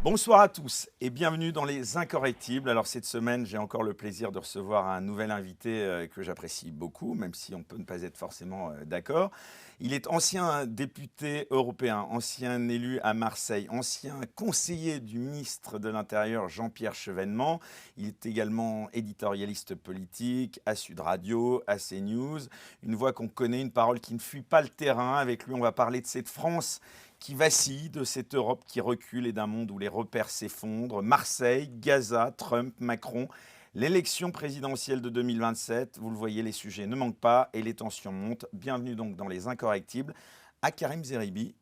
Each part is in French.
Bonsoir à tous et bienvenue dans Les Incorrectibles. Alors cette semaine, j'ai encore le plaisir de recevoir un nouvel invité que j'apprécie beaucoup, même si on peut ne pas être forcément d'accord. Il est ancien député européen, ancien élu à Marseille, ancien conseiller du ministre de l'Intérieur Jean-Pierre Chevènement. Il est également éditorialiste politique à Sud Radio, à CNews. Une voix qu'on connaît, une parole qui ne fuit pas le terrain. Avec lui, on va parler de cette France qui vacille, de cette Europe qui recule et d'un monde où les repères s'effondrent. Marseille, Gaza, Trump, Macron, l'élection présidentielle de 2027, vous le voyez, les sujets ne manquent pas et les tensions montent. Bienvenue donc dans Les Incorrectibles à Karim Zeribi.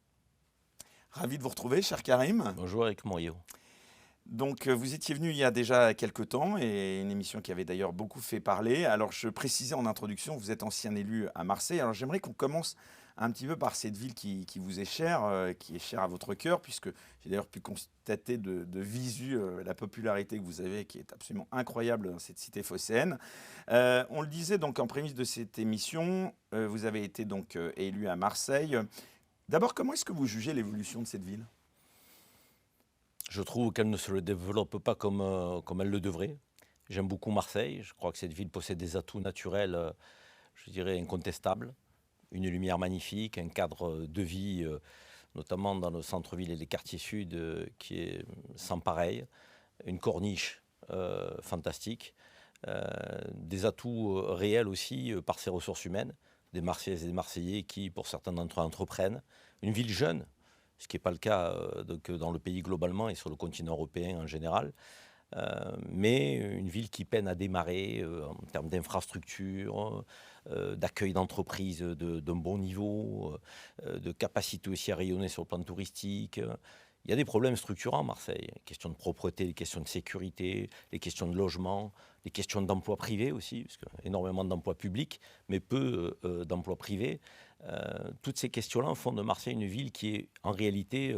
Ravi de vous retrouver, cher Karim. Bonjour Eric Morio. Donc, vous étiez venu il y a déjà quelques temps et une émission qui avait d'ailleurs beaucoup fait parler. Alors, je précisais en introduction, vous êtes ancien élu à Marseille. Alors, j'aimerais qu'on commence un petit peu par cette ville qui vous est chère, qui est chère à votre cœur, puisque j'ai d'ailleurs pu constater de visu la popularité que vous avez, qui est absolument incroyable dans cette cité phocéenne. On le disait donc en prémisse de cette émission, vous avez été donc élu à Marseille. D'abord, comment est-ce que vous jugez l'évolution de cette ville ? Je trouve qu'elle ne se développe pas comme elle le devrait. J'aime beaucoup Marseille. Je crois que cette ville possède des atouts naturels, je dirais, incontestables. Une lumière magnifique, un cadre de vie, notamment dans le centre-ville et les quartiers sud, qui est sans pareil. Une corniche fantastique. Des atouts réels aussi par ses ressources humaines. Des Marseillaises et des Marseillais qui, pour certains d'entre eux, entreprennent. Une ville jeune, ce qui n'est pas le cas donc, dans le pays globalement et sur le continent européen en général. Mais une ville qui peine à démarrer en termes d'infrastructures, d'accueil d'entreprises d'un bon niveau, de capacité aussi à rayonner sur le plan touristique. Il y a des problèmes structurants à Marseille. Les questions de propreté, les questions de sécurité, les questions de logement, les questions d'emploi privé aussi, parce qu'il y a énormément d'emplois publics, mais peu d'emplois privés. Toutes ces questions-là font de Marseille une ville qui est en réalité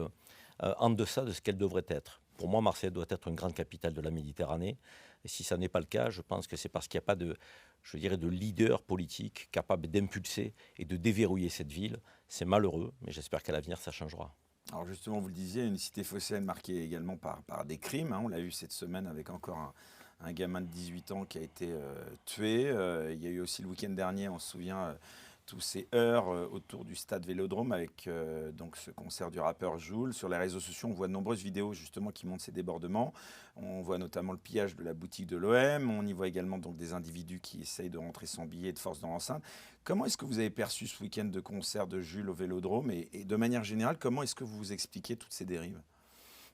en deçà de ce qu'elle devrait être. Pour moi, Marseille doit être une grande capitale de la Méditerranée. Et si ça n'est pas le cas, je pense que c'est parce qu'il n'y a pas de, je dirais, de leader politique capable d'impulser et de déverrouiller cette ville. C'est malheureux, mais j'espère qu'à l'avenir, ça changera. Alors justement, vous le disiez, une cité phocéenne marquée également par des crimes. On l'a eu cette semaine avec encore un gamin de 18 ans qui a été tué. Il y a eu aussi le week-end dernier, on se souvient, tous ces heurts autour du stade Vélodrome avec donc ce concert du rappeur Jul. Sur les réseaux sociaux, on voit de nombreuses vidéos justement qui montrent ces débordements. On voit notamment le pillage de la boutique de l'OM. On y voit également donc des individus qui essayent de rentrer sans billet de force dans l'enceinte. Comment est-ce que vous avez perçu ce week-end de concert de Jules au Vélodrome et de manière générale, comment est-ce que vous vous expliquez toutes ces dérives ?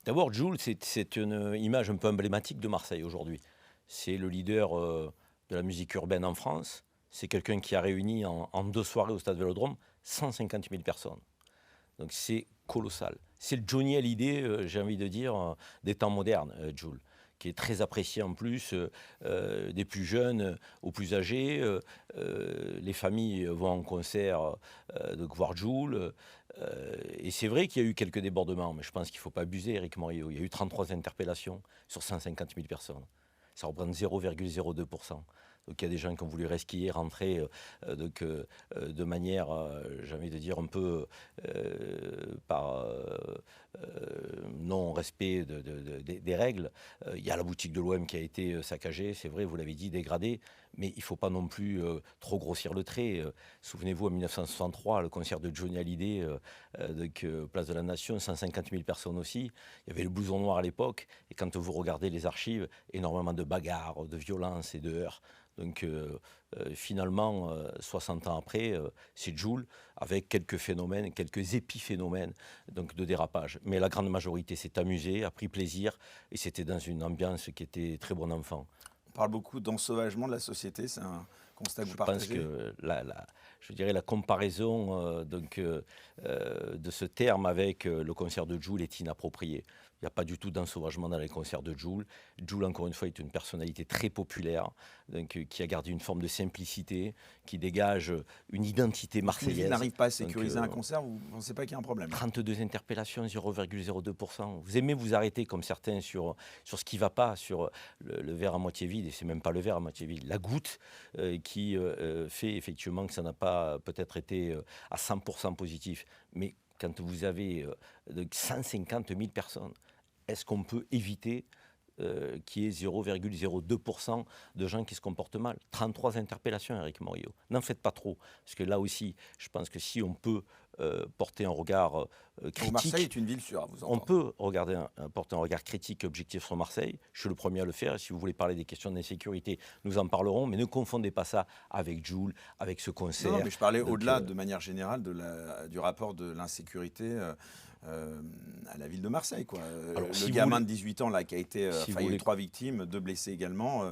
D'abord, Jules, c'est une image un peu emblématique de Marseille aujourd'hui. C'est le leader de la musique urbaine en France. C'est quelqu'un qui a réuni en 2 soirées au stade Vélodrome 150 000 personnes. Donc c'est colossal. C'est le Johnny Hallyday, j'ai envie de dire, des temps modernes, Jules, qui est très apprécié en plus des plus jeunes aux plus âgés. Les familles vont en concert donc voir Jules. Et c'est vrai qu'il y a eu quelques débordements, mais je pense qu'il ne faut pas abuser, Eric Morio. Il y a eu 33 interpellations sur 150 000 personnes. Ça représente 0,02%. Donc il y a des gens qui ont voulu resquiller, rentrer de manière, j'ai envie de dire, un peu par non-respect des règles. Il y a la boutique de l'OM qui a été saccagée, c'est vrai, vous l'avez dit, dégradée, mais il ne faut pas non plus trop grossir le trait. Souvenez-vous, en 1963, le concert de Johnny Hallyday, Place de la Nation, 150 000 personnes aussi. Il y avait le blouson noir à l'époque, et quand vous regardez les archives, énormément de bagarres, de violences et de heurts. Donc finalement, 60 ans après, c'est Jules, avec quelques phénomènes, quelques épiphénomènes donc, de dérapage. Mais la grande majorité s'est amusée, a pris plaisir, et c'était dans une ambiance qui était très bon enfant. On parle beaucoup d'ensauvagement de la société, c'est un constat que vous Je pense partagez ? que je dirais la comparaison de ce terme avec le concert de Jul est inappropriée. Il n'y a pas du tout d'ensauvagement dans les concerts de Jul. Jul, encore une fois, est une personnalité très populaire, qui a gardé une forme de simplicité, qui dégage une identité Parce qu'une ville marseillaise. n'arrive pas à Donc, sécuriser un concert, vous ne pensez pas qu'il y a un problème ? 32 interpellations, 0,02%. Vous aimez vous arrêter, comme certains, sur ce qui ne va pas, sur le verre à moitié vide, et c'est même pas le verre à moitié vide, la goutte qui fait effectivement que ça n'a pas peut-être été à 100% positif. Mais quand vous avez 150 000 personnes, est-ce qu'on peut éviter qu'il y ait 0,02% de gens qui se comportent mal. 33 interpellations, Éric Morillo. N'en faites pas trop, parce que là aussi, je pense que si on peut porter un regard critique... Marseille est une ville sûre, à vous entendre. On peut porter un regard critique et objectif sur Marseille. Je suis le premier à le faire. Et si vous voulez parler des questions d'insécurité, nous en parlerons. Mais ne confondez pas ça avec Joule, avec ce concert. Non, mais je parlais au-delà, de manière générale, du rapport de l'insécurité à la ville de Marseille, quoi. Alors, le gamin de 18 ans là, qui a été... il y a eu 3 victimes, 2 blessés également,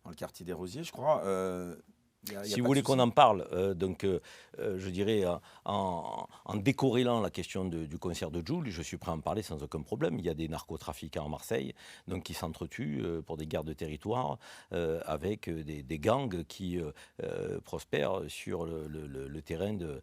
dans le quartier des Rosiers, je crois. Si vous voulez qu'on en parle, je dirais en décorrélant la question du concert de Joule, je suis prêt à en parler sans aucun problème. Il y a des narcotrafiquants à Marseille qui s'entretuent pour des guerres de territoire avec des gangs qui prospèrent sur le terrain de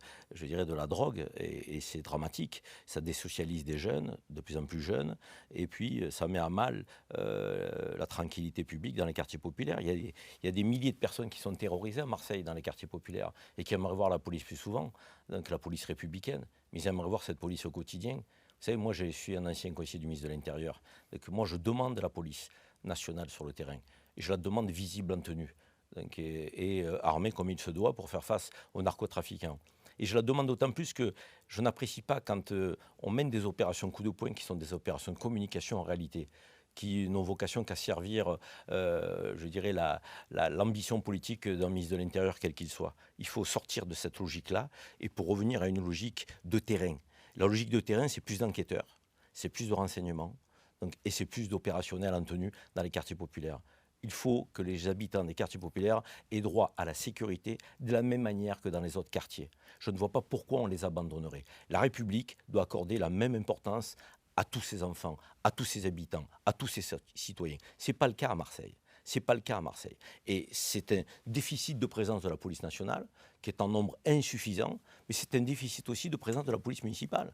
la drogue. Et c'est dramatique. Ça désocialise des jeunes, de plus en plus jeunes, et puis ça met à mal la tranquillité publique dans les quartiers populaires. Il y a des milliers de personnes qui sont terrorisées à Marseille, dans les quartiers populaires, et qui aimeraient voir la police plus souvent, donc la police républicaine, mais ils aimeraient voir cette police au quotidien. Vous savez, moi, je suis un ancien conseiller du ministre de l'Intérieur, donc moi, je demande la police nationale sur le terrain, et je la demande visible en tenue, donc, et armée comme il se doit pour faire face aux narcotrafiquants. Et je la demande d'autant plus que je n'apprécie pas quand on mène des opérations coup de poing qui sont des opérations de communication en réalité, qui n'ont vocation qu'à servir, je dirais, l'ambition politique d'un ministre de l'Intérieur, quel qu'il soit. Il faut sortir de cette logique-là et pour revenir à une logique de terrain. La logique de terrain, c'est plus d'enquêteurs, c'est plus de renseignements et c'est plus d'opérationnels en tenue dans les quartiers populaires. Il faut que les habitants des quartiers populaires aient droit à la sécurité de la même manière que dans les autres quartiers. Je ne vois pas pourquoi on les abandonnerait. La République doit accorder la même importance à tous ses enfants, à tous ses habitants, à tous ses citoyens. Ce n'est pas le cas à Marseille. Ce n'est pas le cas à Marseille. Et c'est un déficit de présence de la police nationale, qui est en nombre insuffisant, mais c'est un déficit aussi de présence de la police municipale.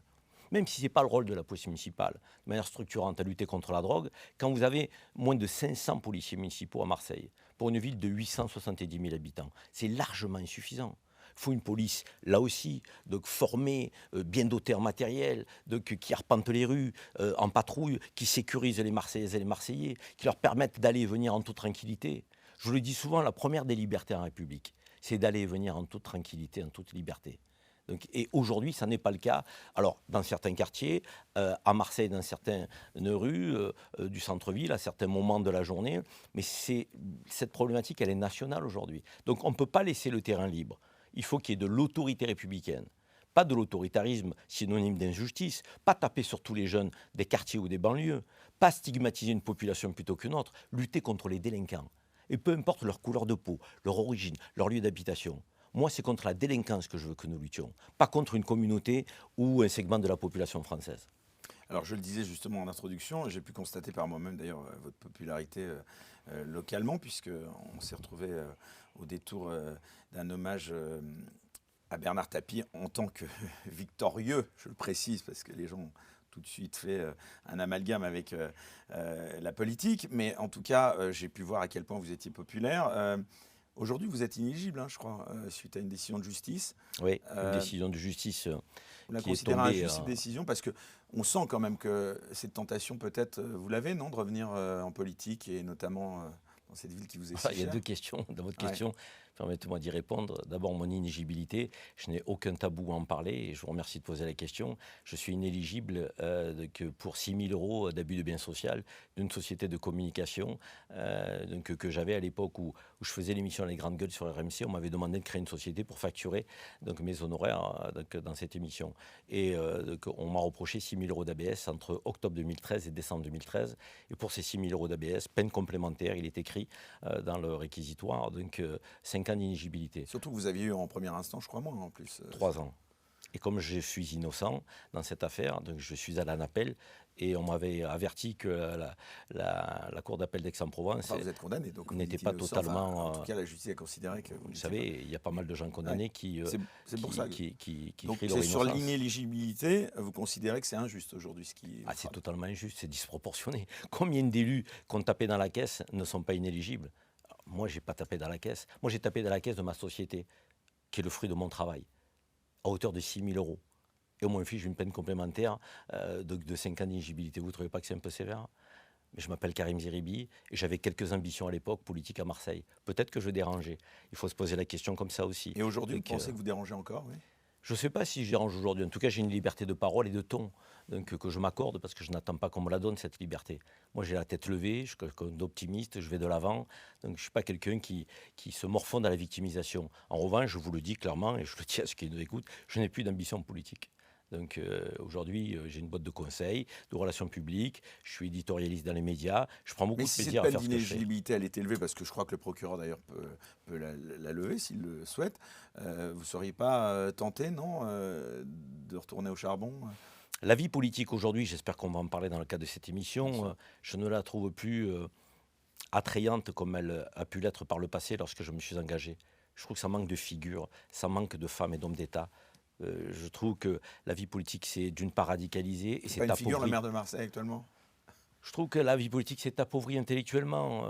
Même si ce n'est pas le rôle de la police municipale, de manière structurante à lutter contre la drogue, quand vous avez moins de 500 policiers municipaux à Marseille, pour une ville de 870 000 habitants, c'est largement insuffisant. Il faut une police, là aussi, donc formée, bien dotée en matériel, qui arpente les rues, en patrouille, qui sécurise les Marseillaises et les Marseillais, qui leur permettent d'aller et venir en toute tranquillité. Je vous le dis souvent, la première des libertés en République, c'est d'aller et venir en toute tranquillité, en toute liberté. Donc, et aujourd'hui, ça n'est pas le cas. Alors, dans certains quartiers, à Marseille, dans certaines rues du centre-ville, à certains moments de la journée, mais cette problématique, elle est nationale aujourd'hui. Donc, on ne peut pas laisser le terrain libre. Il faut qu'il y ait de l'autorité républicaine, pas de l'autoritarisme synonyme d'injustice, pas taper sur tous les jeunes des quartiers ou des banlieues, pas stigmatiser une population plutôt qu'une autre, lutter contre les délinquants. Et peu importe leur couleur de peau, leur origine, leur lieu d'habitation. Moi, c'est contre la délinquance que je veux que nous luttions, pas contre une communauté ou un segment de la population française. Alors, je le disais justement en introduction, j'ai pu constater par moi-même d'ailleurs votre popularité localement, puisqu'on s'est retrouvé au détour d'un hommage à Bernard Tapie en tant que victorieux, je le précise, parce que les gens ont tout de suite fait un amalgame avec la politique, mais en tout cas, j'ai pu voir à quel point vous étiez populaire. Aujourd'hui, vous êtes inéligible, je crois, suite à une décision de justice. Oui, une décision de justice vous la qui est considérez tombée... injuste, cette décision, parce qu'on sent quand même que cette tentation, peut-être, vous l'avez, non, de revenir en politique, et notamment dans cette ville qui vous est si chère. Il y a deux questions dans votre question. Permettez-moi d'y répondre. D'abord, mon inéligibilité. Je n'ai aucun tabou à en parler et je vous remercie de poser la question. Je suis inéligible pour 6 000 € d'abus de biens social d'une société de communication que j'avais à l'époque où je faisais l'émission Les Grandes Gueules sur RMC. On m'avait demandé de créer une société pour facturer mes honoraires dans cette émission. Et on m'a reproché 6 000 € d'ABS entre octobre 2013 et décembre 2013. Et pour ces 6 000 € d'ABS, peine complémentaire, il est écrit dans le réquisitoire, 5 ans d'inéligibilité. Surtout que vous aviez eu en premier instant, je crois, moins en plus. 3 ans. Et comme je suis innocent dans cette affaire, donc je suis allé en appel et on m'avait averti que la Cour d'appel d'Aix-en-Provence vous êtes condamné, donc n'était pas totalement... en tout cas, la justice a considéré que vous savez, il y a pas mal de gens condamnés qui pour ça crient donc leur innocence. Sur l'inéligibilité, vous considérez que c'est injuste aujourd'hui ce qui... c'est totalement injuste, c'est disproportionné. Combien d'élus qui ont tapé dans la caisse ne sont pas inéligibles? Moi, je n'ai pas tapé dans la caisse. Moi, j'ai tapé dans la caisse de ma société, qui est le fruit de mon travail, à hauteur de 6 000 €. et on m'inflige une peine complémentaire de 5 ans d'inéligibilité. Vous ne trouvez pas que c'est un peu sévère? Mais je m'appelle Karim Zeribi et j'avais quelques ambitions à l'époque politiques à Marseille. Peut-être que je dérangeais. Il faut se poser la question comme ça aussi. Et aujourd'hui, vous Donc, pensez que vous dérangez encore, oui? je ne sais pas si je dérange aujourd'hui. En tout cas, j'ai une liberté de parole et de ton donc, que je m'accorde parce que je n'attends pas qu'on me la donne, cette liberté. Moi, j'ai la tête levée, je suis quelqu'un d'optimiste, je vais de l'avant. Donc, je ne suis pas quelqu'un qui se morfonde à la victimisation. En revanche, je vous le dis clairement, et je le dis à ceux qui nous écoutent, je n'ai plus d'ambition politique. Donc aujourd'hui, j'ai une boîte de conseils, de relations publiques, je suis éditorialiste dans les médias, je prends beaucoup Mais de si cette plaisir à peine faire ce que je fais. d'inéligibilité, elle est élevée, parce que je crois que le procureur d'ailleurs peut la lever s'il le souhaite, vous ne seriez pas tenté, non, de retourner au charbon? La vie politique aujourd'hui, j'espère qu'on va en parler dans le cadre de cette Bien émission, sûr. je ne la trouve plus attrayante comme elle a pu l'être par le passé lorsque je me suis engagé. Je trouve que ça manque de figures, ça manque de femmes et d'hommes d'État. Je trouve que la vie politique, c'est d'une part radicalisé et C'est c'est pas une figure, la appauvri. maire de Marseille actuellement? Je trouve que la vie politique s'est appauvrie intellectuellement.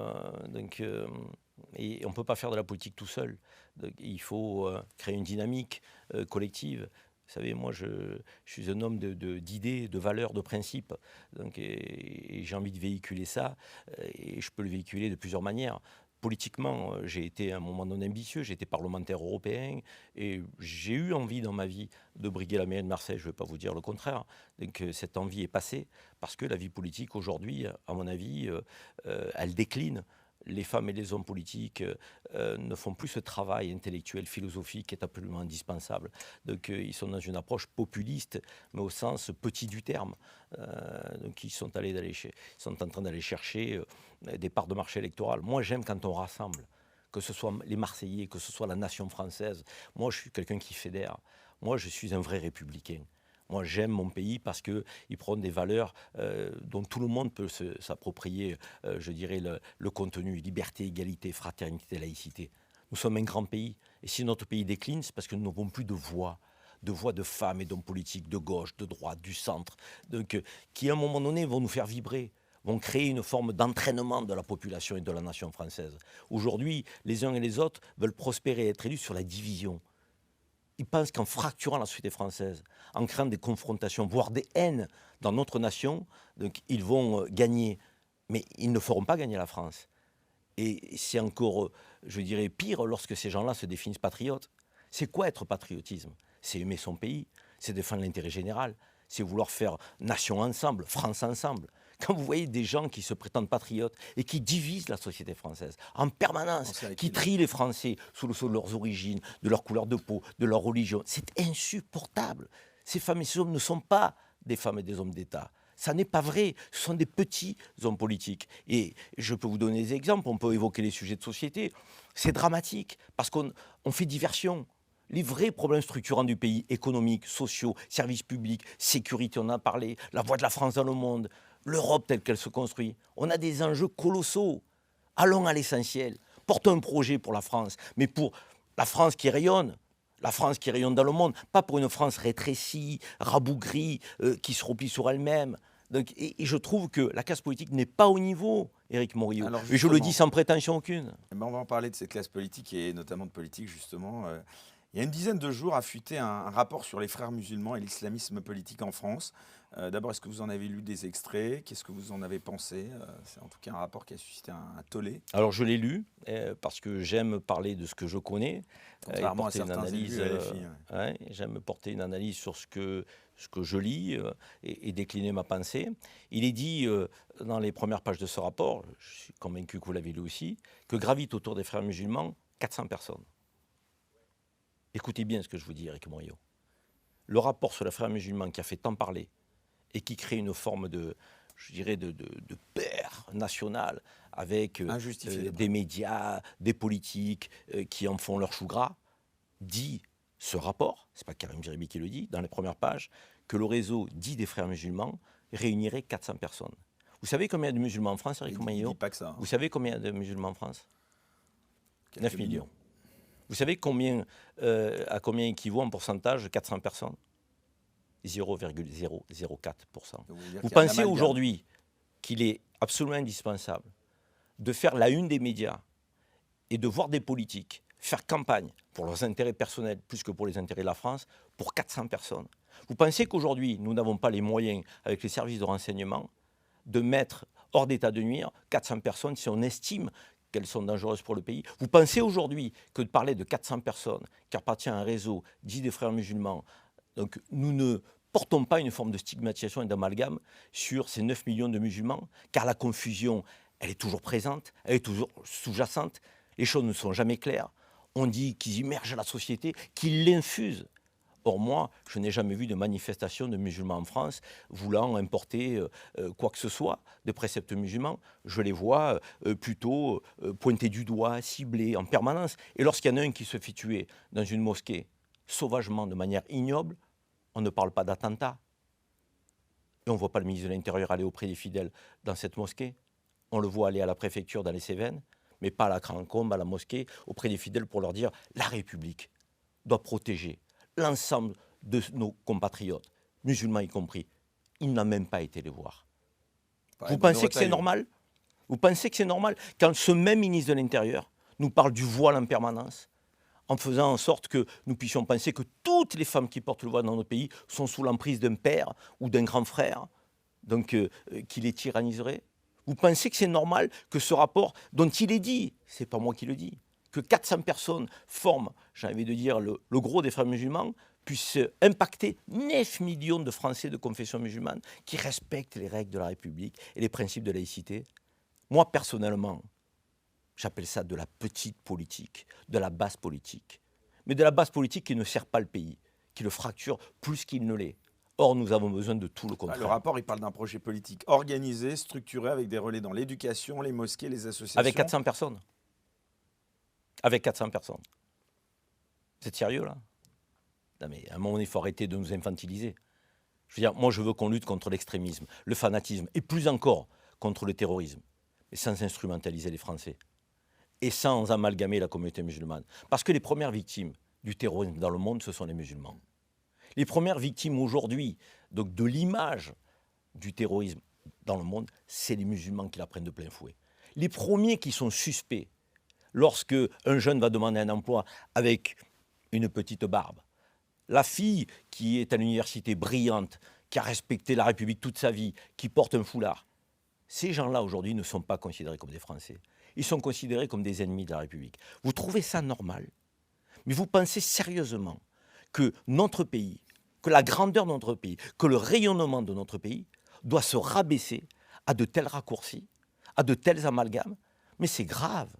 Et on ne peut pas faire de la politique tout seul. Donc, il faut créer une dynamique collective. Vous savez, moi, je suis un homme d'idées, de valeurs, de principes. Donc, et j'ai envie de véhiculer ça. Et je peux le véhiculer de plusieurs manières. Politiquement, j'ai été à un moment donné ambitieux, j'ai été parlementaire européen et j'ai eu envie dans ma vie de briguer la mairie de Marseille, je ne vais pas vous dire le contraire. Donc cette envie est passée parce que la vie politique aujourd'hui, à mon avis, elle décline. Les femmes et les hommes politiques ne font plus ce travail intellectuel, philosophique qui est absolument indispensable. Donc ils sont dans une approche populiste, mais au sens petit du terme. Donc ils sont en train d'aller chercher des parts de marché électoral. Moi j'aime quand on rassemble, que ce soit les Marseillais, que ce soit la nation française. Moi je suis quelqu'un qui fédère. Moi je suis un vrai républicain. Moi, j'aime mon pays parce qu'il prône des valeurs dont tout le monde peut s'approprier, je dirais, le contenu, liberté, égalité, fraternité, laïcité. Nous sommes un grand pays. Et si notre pays décline, c'est parce que nous n'avons plus de voix de femmes et d'hommes politiques, de gauche, de droite, du centre, donc, qui à un moment donné vont nous faire vibrer, vont créer une forme d'entraînement de la population et de la nation française. Aujourd'hui, les uns et les autres veulent prospérer et être élus sur la division. Ils pensent qu'en fracturant la société française, en créant des confrontations, voire des haines dans notre nation, donc ils vont gagner. Mais ils ne feront pas gagner la France. Et c'est encore, je dirais, pire lorsque ces gens-là se définissent patriotes. C'est quoi être patriotisme? C'est aimer son pays, c'est défendre l'intérêt général, c'est vouloir faire nation ensemble, France ensemble. Quand vous voyez des gens qui se prétendent patriotes et qui divisent la société française en permanence, qui trient les Français sous le sceau de leurs origines, de leur couleur de peau, de leur religion, c'est insupportable. Ces femmes et ces hommes ne sont pas des femmes et des hommes d'État. Ça n'est pas vrai. Ce sont des petits hommes politiques. Et je peux vous donner des exemples. On peut évoquer les sujets de société. C'est dramatique parce qu'on fait diversion. Les vrais problèmes structurants du pays, économiques, sociaux, services publics, sécurité, on en a parlé, la voix de la France dans le monde, l'Europe telle qu'elle se construit. On a des enjeux colossaux. Allons à l'essentiel. Portons un projet pour la France, mais pour la France qui rayonne. La France qui rayonne dans le monde, pas pour une France rétrécie, rabougrie, qui se replie sur elle-même. Donc, et je trouve que la classe politique n'est pas au niveau, Éric Morillo. Et je le dis sans prétention aucune. On va en parler de cette classe politique et notamment de politique justement. Il y a une dizaine de jours a fuité un rapport sur les frères musulmans et l'islamisme politique en France. D'abord, est-ce que vous en avez lu des extraits? Qu'est-ce que vous en avez pensé? C'est en tout cas un rapport qui a suscité un tollé. Alors je l'ai lu parce que j'aime parler de ce que je connais. Contrairement à certains élus LFI. Ouais, j'aime porter une analyse sur ce que je lis et décliner ma pensée. Il est dit dans les premières pages de ce rapport, je suis convaincu que vous l'avez lu aussi, que gravitent autour des frères musulmans 400 personnes. Écoutez bien ce que je vous dis, Éric Morillo. Le rapport sur les frères musulmans qui a fait tant parler et qui crée une forme de, je dirais, de paix nationale avec des médias, des politiques qui en font leur chou gras, dit ce rapport, c'est pas Karim Zeribi qui le dit, dans les premières pages, que le réseau dit des frères musulmans réunirait 400 personnes. Vous savez combien il y a de musulmans en France, Éric Morillo? Il dit pas que ça. Hein. Vous savez combien il y a de musulmans en France? 9 millions. Vous savez à combien équivaut en pourcentage 400 personnes? 0,004%. Vous pensez aujourd'hui qu'il est absolument indispensable de faire la une des médias et de voir des politiques faire campagne pour leurs intérêts personnels plus que pour les intérêts de la France pour 400 personnes? Vous pensez qu'aujourd'hui, nous n'avons pas les moyens, avec les services de renseignement, de mettre hors d'état de nuire 400 personnes si on estime qu'elles sont dangereuses pour le pays? Vous pensez aujourd'hui que de parler de 400 personnes qui appartiennent à un réseau dit des frères musulmans, donc nous ne portons pas une forme de stigmatisation et d'amalgame sur ces 9 millions de musulmans, car la confusion, elle est toujours présente, elle est toujours sous-jacente, les choses ne sont jamais claires. On dit qu'ils immergent la société, qu'ils l'infusent. Or, moi, je n'ai jamais vu de manifestation de musulmans en France voulant importer quoi que ce soit de préceptes musulmans. Je les vois plutôt pointés du doigt, ciblés en permanence. Et lorsqu'il y en a un qui se fait tuer dans une mosquée, sauvagement, de manière ignoble, on ne parle pas d'attentat. Et on ne voit pas le ministre de l'Intérieur aller auprès des fidèles dans cette mosquée. On le voit aller à la préfecture dans les Cévennes, mais pas à la Grand-Combe, à la mosquée, auprès des fidèles pour leur dire « la République doit protéger l'ensemble de nos compatriotes, musulmans y compris. » Il n'a même pas été les voir. Vous pensez que c'est normal? Vous pensez que c'est normal quand ce même ministre de l'Intérieur nous parle du voile en permanence, en faisant en sorte que nous puissions penser que toutes les femmes qui portent le voile dans notre pays sont sous l'emprise d'un père ou d'un grand frère, donc qui les tyranniserait? Vous pensez que c'est normal que ce rapport dont il est dit, c'est pas moi qui le dis, que 400 personnes forment, j'ai envie de dire, le gros des frères musulmans, puisse impacter 9 millions de Français de confession musulmane qui respectent les règles de la République et les principes de laïcité? Moi, personnellement, j'appelle ça de la petite politique, de la basse politique. Mais de la basse politique qui ne sert pas le pays, qui le fracture plus qu'il ne l'est. Or, nous avons besoin de tout le contraire. Le rapport, il parle d'un projet politique organisé, structuré, avec des relais dans l'éducation, les mosquées, les associations. Avec 400 personnes. Avec 400 personnes. Vous êtes sérieux, là? Non, mais à un moment, il faut arrêter de nous infantiliser. Je veux dire, moi, je veux qu'on lutte contre l'extrémisme, le fanatisme, et plus encore, contre le terrorisme. Mais sans instrumentaliser les Français. Et sans amalgamer la communauté musulmane. Parce que les premières victimes du terrorisme dans le monde, ce sont les musulmans. Les premières victimes aujourd'hui donc de l'image du terrorisme dans le monde, c'est les musulmans qui la prennent de plein fouet. Les premiers qui sont suspects lorsque un jeune va demander un emploi avec une petite barbe, la fille qui est à l'université brillante, qui a respecté la République toute sa vie, qui porte un foulard, ces gens-là aujourd'hui ne sont pas considérés comme des Français. Ils sont considérés comme des ennemis de la République. Vous trouvez ça normal? Mais vous pensez sérieusement que notre pays, que la grandeur de notre pays, que le rayonnement de notre pays doit se rabaisser à de tels raccourcis, à de tels amalgames? Mais c'est grave.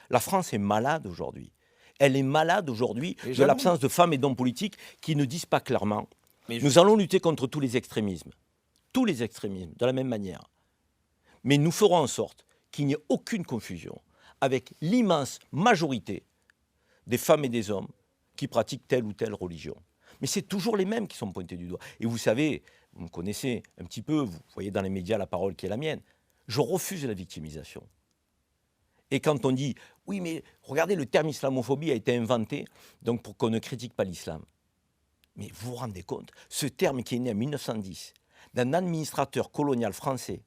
La France est malade aujourd'hui. Elle est malade aujourd'hui de l'absence de femmes et d'hommes politiques qui ne disent pas clairement « Nous allons lutter contre tous les extrémismes, de la même manière. Mais nous ferons en sorte qu'il n'y ait aucune confusion avec l'immense majorité des femmes et des hommes qui pratiquent telle ou telle religion. » Mais c'est toujours les mêmes qui sont pointés du doigt. Et vous savez, vous me connaissez un petit peu, vous voyez dans les médias la parole qui est la mienne. Je refuse la victimisation. Et quand on dit, oui mais regardez, le terme islamophobie a été inventé donc pour qu'on ne critique pas l'islam. Mais vous vous rendez compte, ce terme qui est né en 1910, d'un administrateur colonial français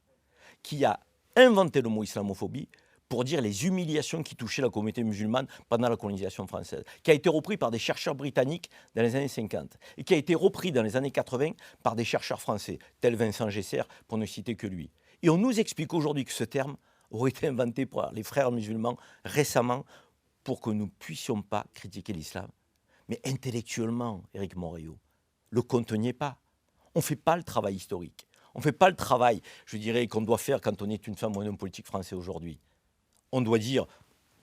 qui a inventé le mot islamophobie pour dire les humiliations qui touchaient la communauté musulmane pendant la colonisation française, qui a été repris par des chercheurs britanniques dans les années 50 et qui a été repris dans les années 80 par des chercheurs français, tels Vincent Gesser, pour ne citer que lui. Et on nous explique aujourd'hui que ce terme aurait été inventé par les frères musulmans récemment pour que nous ne puissions pas critiquer l'islam. Mais intellectuellement, Éric Montréau, le compte n'y est pas. On ne fait pas le travail historique. On ne fait pas le travail, je dirais, qu'on doit faire quand on est une femme ou un homme politique français aujourd'hui. On doit dire,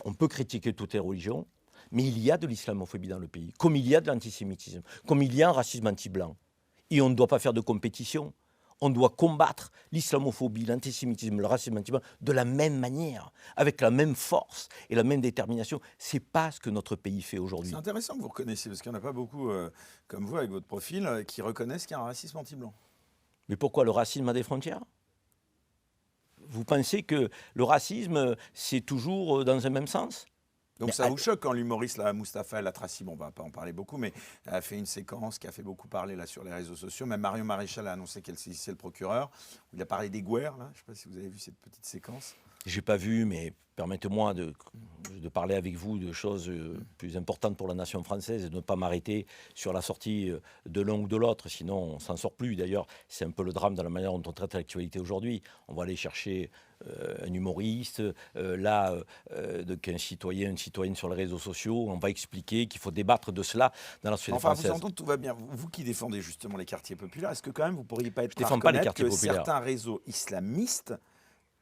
on peut critiquer toutes les religions, mais il y a de l'islamophobie dans le pays, comme il y a de l'antisémitisme, comme il y a un racisme anti-blanc. Et on ne doit pas faire de compétition. On doit combattre l'islamophobie, l'antisémitisme, le racisme anti-blanc de la même manière, avec la même force et la même détermination. Ce n'est pas ce que notre pays fait aujourd'hui. C'est intéressant que vous reconnaissiez, parce qu'il n'y en a pas beaucoup, comme vous, avec votre profil, qui reconnaissent qu'il y a un racisme anti-blanc. Mais pourquoi le racisme a des frontières? Vous pensez que le racisme, c'est toujours dans un même sens? Donc mais ça vous choque quand l'humoriste là, Mustapha El Atrassi, bon, on ne va pas en parler beaucoup, mais a fait une séquence qui a fait beaucoup parler là, sur les réseaux sociaux. Même Marion Maréchal a annoncé qu'elle saisissait le procureur. Où il a parlé des Gouers, là. Je ne sais pas si vous avez vu cette petite séquence. Je n'ai pas vu, mais permettez-moi de parler avec vous de choses plus importantes pour la nation française et de ne pas m'arrêter sur la sortie de l'un ou de l'autre, sinon on ne s'en sort plus. D'ailleurs, c'est un peu le drame dans la manière dont on traite l'actualité aujourd'hui. On va aller chercher un humoriste, qu'un citoyen, une citoyenne sur les réseaux sociaux, on va expliquer qu'il faut débattre de cela dans la société Enfin, française. vous entendez, tout va bien. Vous qui défendez justement les quartiers populaires, est-ce que quand même vous pourriez pas être Je ne défends pas les quartiers que populaires. certains réseaux islamistes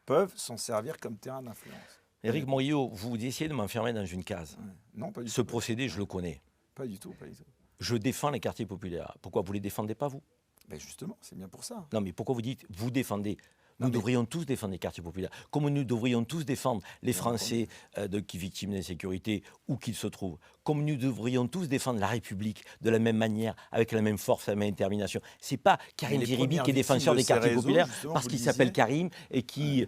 peuvent s'en servir comme terrain d'influence? Éric Morillo, vous essayez de m'enfermer dans une case. Ouais. Non, pas du Ce tout. procédé, je le connais. Pas du tout, pas du tout. Je défends les quartiers populaires. Pourquoi vous ne les défendez pas, vous? Ben justement, c'est bien pour ça. Non, mais pourquoi vous dites vous défendez? Nous Non, mais- devrions tous défendre les quartiers populaires, comme nous devrions tous défendre les Bien Français qui victimes d'insécurité, où qu'ils se trouvent. Comme nous devrions tous défendre la République de la même manière, avec la même force, la même détermination. C'est pas Karim les Zeribi premières qui est défenseur victimes des de ces quartiers réseaux, populaires justement, parce vous qu'il le s'appelle disiez. Karim et qui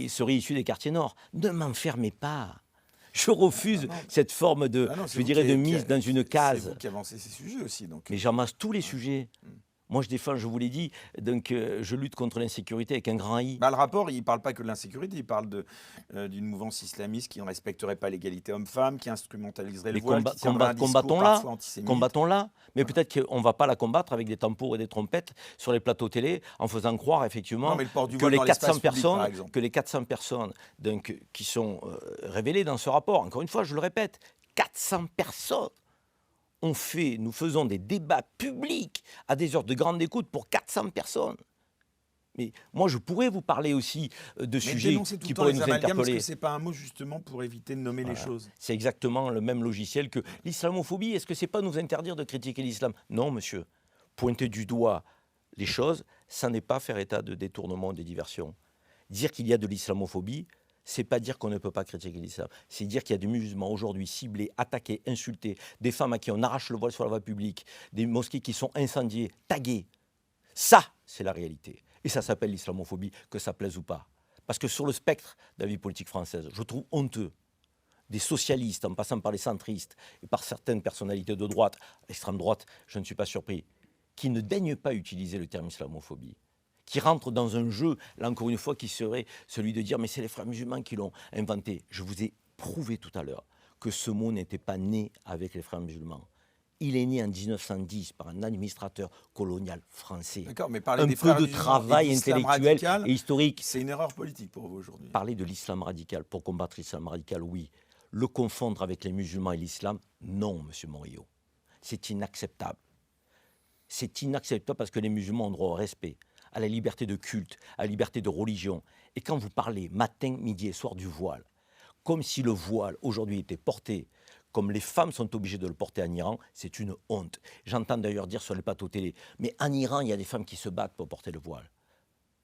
serait issu des quartiers nord. Ne m'enfermez pas. Je refuse non. cette forme de, Ah non, c'est je vous dirais, qui- de qui- mise dans une C'est case. vous qui avancez ces sujets aussi. Donc. Mais j'amasse tous les sujets. Moi, je défends, je vous l'ai dit, donc je lutte contre l'insécurité avec un grand I. Bah, le rapport, il ne parle pas que de l'insécurité, il parle d'une mouvance islamiste qui ne respecterait pas l'égalité homme-femme, qui instrumentaliserait le Mais voile, qui tiendrait un discours combattons-la, parfois antisémite. combattons-la. Mais peut-être qu'on ne va pas la combattre avec des tambours et des trompettes sur les plateaux télé en faisant croire effectivement Non, mais le port du que voile les dans l'espace 400 public, personnes, par exemple. que les 400 personnes donc, qui sont révélées dans ce rapport, encore une fois, je le répète, 400 personnes nous faisons des débats publics à des heures de grande écoute pour 400 personnes. Mais moi, je pourrais vous parler aussi de Mais sujets dénoncez tout qui le temps pourraient les nous amalgames, interpeller. est-ce que ce n'est pas un mot justement pour éviter de nommer les choses? C'est exactement le même logiciel que l'islamophobie. Est-ce que c'est pas nous interdire de critiquer l'islam? Non, monsieur. Pointer du doigt les choses, ça n'est pas faire état de détournement, de diversion. Dire qu'il y a de l'islamophobie, c'est pas dire qu'on ne peut pas critiquer l'islam. C'est dire qu'il y a des musulmans aujourd'hui ciblés, attaqués, insultés, des femmes à qui on arrache le voile sur la voie publique, des mosquées qui sont incendiées, taguées. Ça, c'est la réalité. Et ça s'appelle l'islamophobie, que ça plaise ou pas. Parce que sur le spectre de la vie politique française, je trouve honteux des socialistes, en passant par les centristes et par certaines personnalités de droite, extrême droite, je ne suis pas surpris, qui ne daignent pas utiliser le terme islamophobie, qui rentrent dans un jeu, là encore une fois, qui serait celui de dire mais c'est les frères musulmans qui l'ont inventé. Je vous ai prouvé tout à l'heure que ce mot n'était pas né avec les frères musulmans. Il est né en 1910 par un administrateur colonial français. D'accord, mais parler Un des peu frères de musulmans travail et d'islam intellectuel radical, et historique. c'est une erreur politique pour vous aujourd'hui. Parler de l'islam radical pour combattre l'islam radical, oui. Le confondre avec les musulmans et l'islam, non, monsieur Morillo. C'est inacceptable. C'est inacceptable parce que les musulmans ont droit au respect, à la liberté de culte, à la liberté de religion. Et quand vous parlez matin, midi et soir du voile, comme si le voile aujourd'hui était porté, comme les femmes sont obligées de le porter en Iran, c'est une honte. J'entends d'ailleurs dire sur les plateaux télé, mais en Iran, il y a des femmes qui se battent pour porter le voile,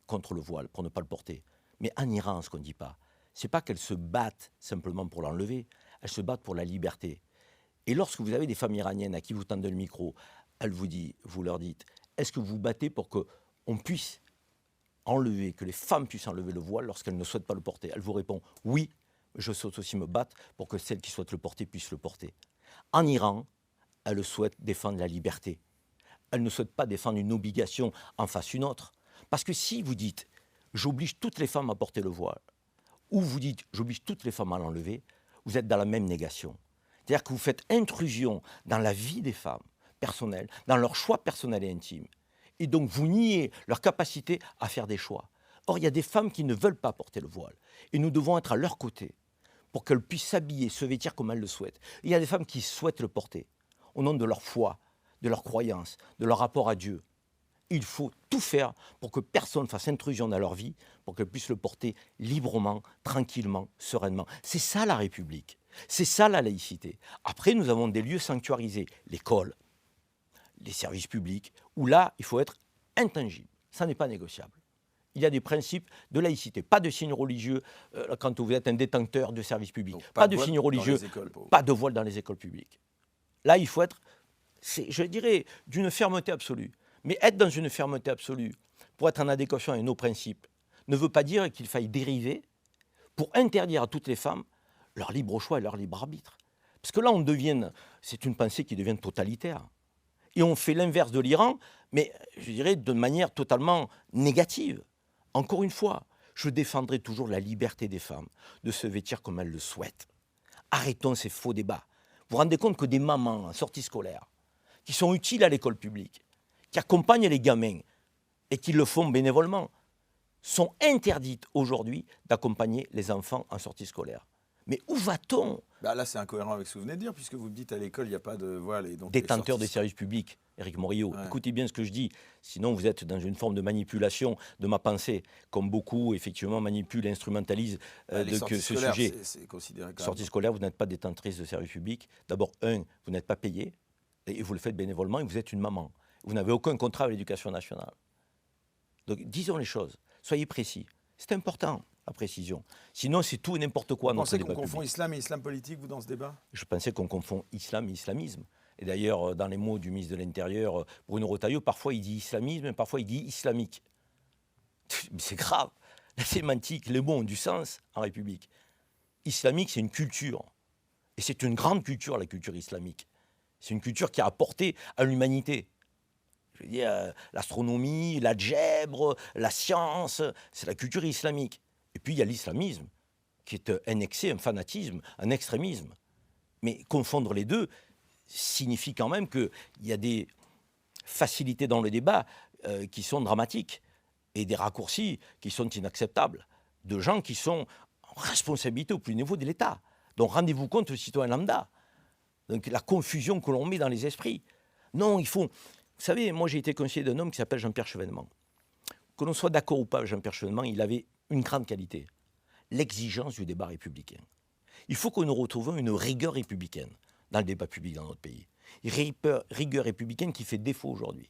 contre le voile, pour ne pas le porter. Mais en Iran, ce qu'on ne dit pas, c'est pas qu'elles se battent simplement pour l'enlever, elles se battent pour la liberté. Et lorsque vous avez des femmes iraniennes à qui vous tendez le micro, vous leur dites, est-ce que vous vous battez pour qu'on puisse enlever, que les femmes puissent enlever le voile lorsqu'elles ne souhaitent pas le porter? Elle vous répond, oui, je souhaite aussi me battre pour que celles qui souhaitent le porter puissent le porter. En Iran, elle souhaite défendre la liberté. Elle ne souhaite pas défendre une obligation en face une autre. Parce que si vous dites, j'oblige toutes les femmes à porter le voile, ou vous dites, j'oblige toutes les femmes à l'enlever, vous êtes dans la même négation. C'est-à-dire que vous faites intrusion dans la vie des femmes personnelles, dans leurs choix personnels et intimes. Et donc vous niez leur capacité à faire des choix. Or, il y a des femmes qui ne veulent pas porter le voile. Et nous devons être à leur côté pour qu'elles puissent s'habiller, se vêtir comme elles le souhaitent. Et il y a des femmes qui souhaitent le porter, au nom de leur foi, de leur croyance, de leur rapport à Dieu. Il faut tout faire pour que personne fasse intrusion dans leur vie, pour qu'elles puissent le porter librement, tranquillement, sereinement. C'est ça la République. C'est ça la laïcité. Après, nous avons des lieux sanctuarisés, l'école, les services publics, où là, il faut être intangible. Ça n'est pas négociable. Il y a des principes de laïcité. Pas de signes religieux quand vous êtes un détenteur de services publics. Donc, Pas de de voile signes dans religieux, les écoles, pour vous. pas de voile dans les écoles publiques. Là, il faut être, je dirais, d'une fermeté absolue. Mais être dans une fermeté absolue, pour être en adéquation avec nos principes, ne veut pas dire qu'il faille dériver pour interdire à toutes les femmes leur libre choix et leur libre arbitre. Parce que là, c'est une pensée qui devient totalitaire. Et on fait l'inverse de l'Iran, mais je dirais de manière totalement négative. Encore une fois, Je défendrai toujours la liberté des femmes de se vêtir comme elles le souhaitent. Arrêtons ces faux débats. Vous vous rendez compte que des mamans en sortie scolaire, qui sont utiles à l'école publique, qui accompagnent les gamins et qui le font bénévolement, sont interdites aujourd'hui d'accompagner les enfants en sortie scolaire. Mais où va-t-on? Bah là, c'est incohérent avec ce que vous venez de dire, puisque vous me dites à l'école, il n'y a pas de voile. Et donc Détenteur des services publics, Éric Morillo, Ouais. écoutez bien ce que je dis, sinon vous êtes dans une forme de manipulation de ma pensée, comme beaucoup effectivement manipulent, instrumentalisent Les ce sorties scolaires, sujet. c'est considéré comme... Sortie scolaire, vous n'êtes pas détentrice de service public. D'abord, vous n'êtes pas payé, et vous le faites bénévolement, et vous êtes une maman. Vous n'avez aucun contrat avec l'éducation nationale. Donc disons les choses, soyez précis. C'est important, la précision. Sinon, c'est tout et n'importe quoi. Vous pensez qu'on débat confond public. islam et islam politique, vous, dans ce débat? Je pensais qu'on confond islam et islamisme. Et d'ailleurs, dans les mots du ministre de l'Intérieur, Bruno Retailleau, parfois il dit islamisme, et parfois il dit islamique. Mais c'est grave. La sémantique, les mots ont du sens en République. Islamique, c'est une culture. Et c'est une grande culture, la culture islamique. C'est une culture qui a apporté à l'humanité. Je veux dire, l'astronomie, l'algèbre, la science, c'est la culture islamique. Et puis il y a l'islamisme, qui est un excès, un fanatisme, un extrémisme. Mais confondre les deux signifie quand même qu'il y a des facilités dans le débat qui sont dramatiques et des raccourcis qui sont inacceptables de gens qui sont en responsabilité au plus haut niveau de l'État. Donc rendez-vous compte, le citoyen lambda. Donc la confusion que l'on met dans les esprits. Non, il faut... Vous savez, moi j'ai été conseiller d'un homme qui s'appelle Jean-Pierre Chevènement. Que l'on soit d'accord ou pas avec Jean-Pierre Chevènement, il avait une grande qualité, l'exigence du débat républicain. Il faut que nous retrouvions une rigueur républicaine dans le débat public dans notre pays. Rigueur républicaine qui fait défaut aujourd'hui.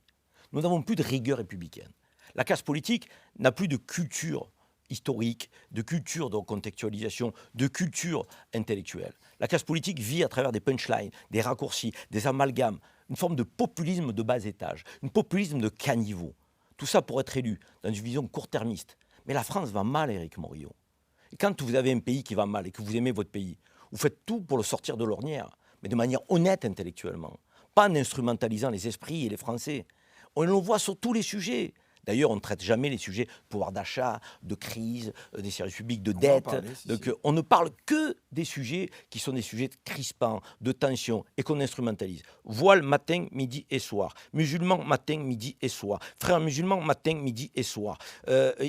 Nous n'avons plus de rigueur républicaine. La classe politique n'a plus de culture historique, de culture de contextualisation, de culture intellectuelle. La classe politique vit à travers des punchlines, des raccourcis, des amalgames, une forme de populisme de bas étage, un populisme de caniveau. Tout ça pour être élu dans une vision court-termiste. Mais la France va mal, Éric Morillo. Et quand vous avez un pays qui va mal et que vous aimez votre pays, vous faites tout pour le sortir de l'ornière, mais de manière honnête intellectuellement, pas en instrumentalisant les esprits et les Français. On le voit sur tous les sujets. D'ailleurs, on ne traite jamais les sujets de pouvoir d'achat, de crise, des services publics, de dette. On ne parle que des sujets qui sont des sujets crispants, de tension, et qu'on instrumentalise. Voile matin, midi et soir. Musulmans matin, midi et soir. Frères musulmans matin, midi et soir.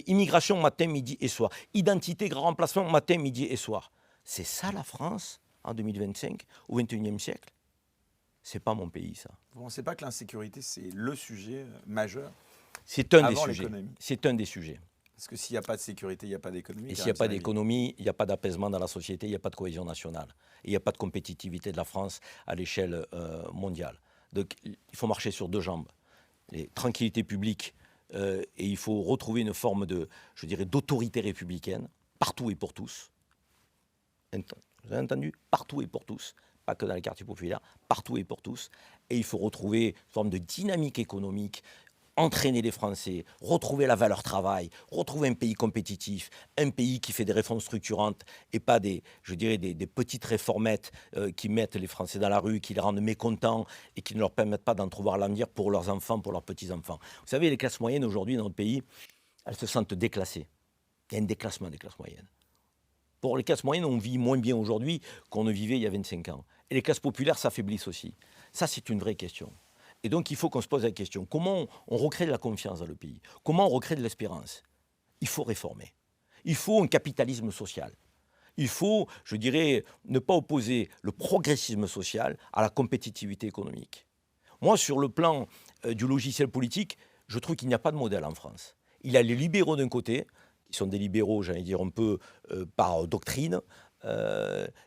Immigration matin, midi et soir. Identité, grand remplacement matin, midi et soir. C'est ça la France en 2025, au XXIe siècle? C'est pas mon pays, ça. Vous ne pensez pas que l'insécurité, c'est le sujet majeur? C'est un des Avant sujets. l'économie. C'est un des sujets. Parce que s'il n'y a pas de sécurité, il n'y a pas d'économie. Et s'il n'y a pas d'économie, il n'y a pas d'apaisement dans la société, il n'y a pas de cohésion nationale. Et il n'y a pas de compétitivité de la France à l'échelle mondiale. Donc il faut marcher sur deux jambes. Et tranquillité publique, et il faut retrouver une forme de, je dirais, d'autorité républicaine, partout et pour tous. Vous avez entendu? Partout et pour tous. Pas que dans les quartiers populaires, partout et pour tous. Et il faut retrouver une forme de dynamique économique, entraîner les Français, retrouver la valeur travail, retrouver un pays compétitif, un pays qui fait des réformes structurantes et pas des petites réformettes qui mettent les Français dans la rue, qui les rendent mécontents et qui ne leur permettent pas d'entrevoir l'avenir pour leurs enfants, pour leurs petits-enfants. Vous savez, les classes moyennes aujourd'hui dans notre pays, elles se sentent déclassées. Il y a un déclassement des classes moyennes. Pour les classes moyennes, on vit moins bien aujourd'hui qu'on ne vivait il y a 25 ans. Et les classes populaires s'affaiblissent aussi. Ça, c'est une vraie question. Et donc, il faut qu'on se pose la question, comment on recrée de la confiance dans le pays? Comment on recrée de l'espérance? Il faut réformer. Il faut un capitalisme social. Il faut, je dirais, ne pas opposer le progressisme social à la compétitivité économique. Moi, sur le plan du logiciel politique, je trouve qu'il n'y a pas de modèle en France. Il y a les libéraux d'un côté, qui sont des libéraux, j'allais dire, un peu par doctrine,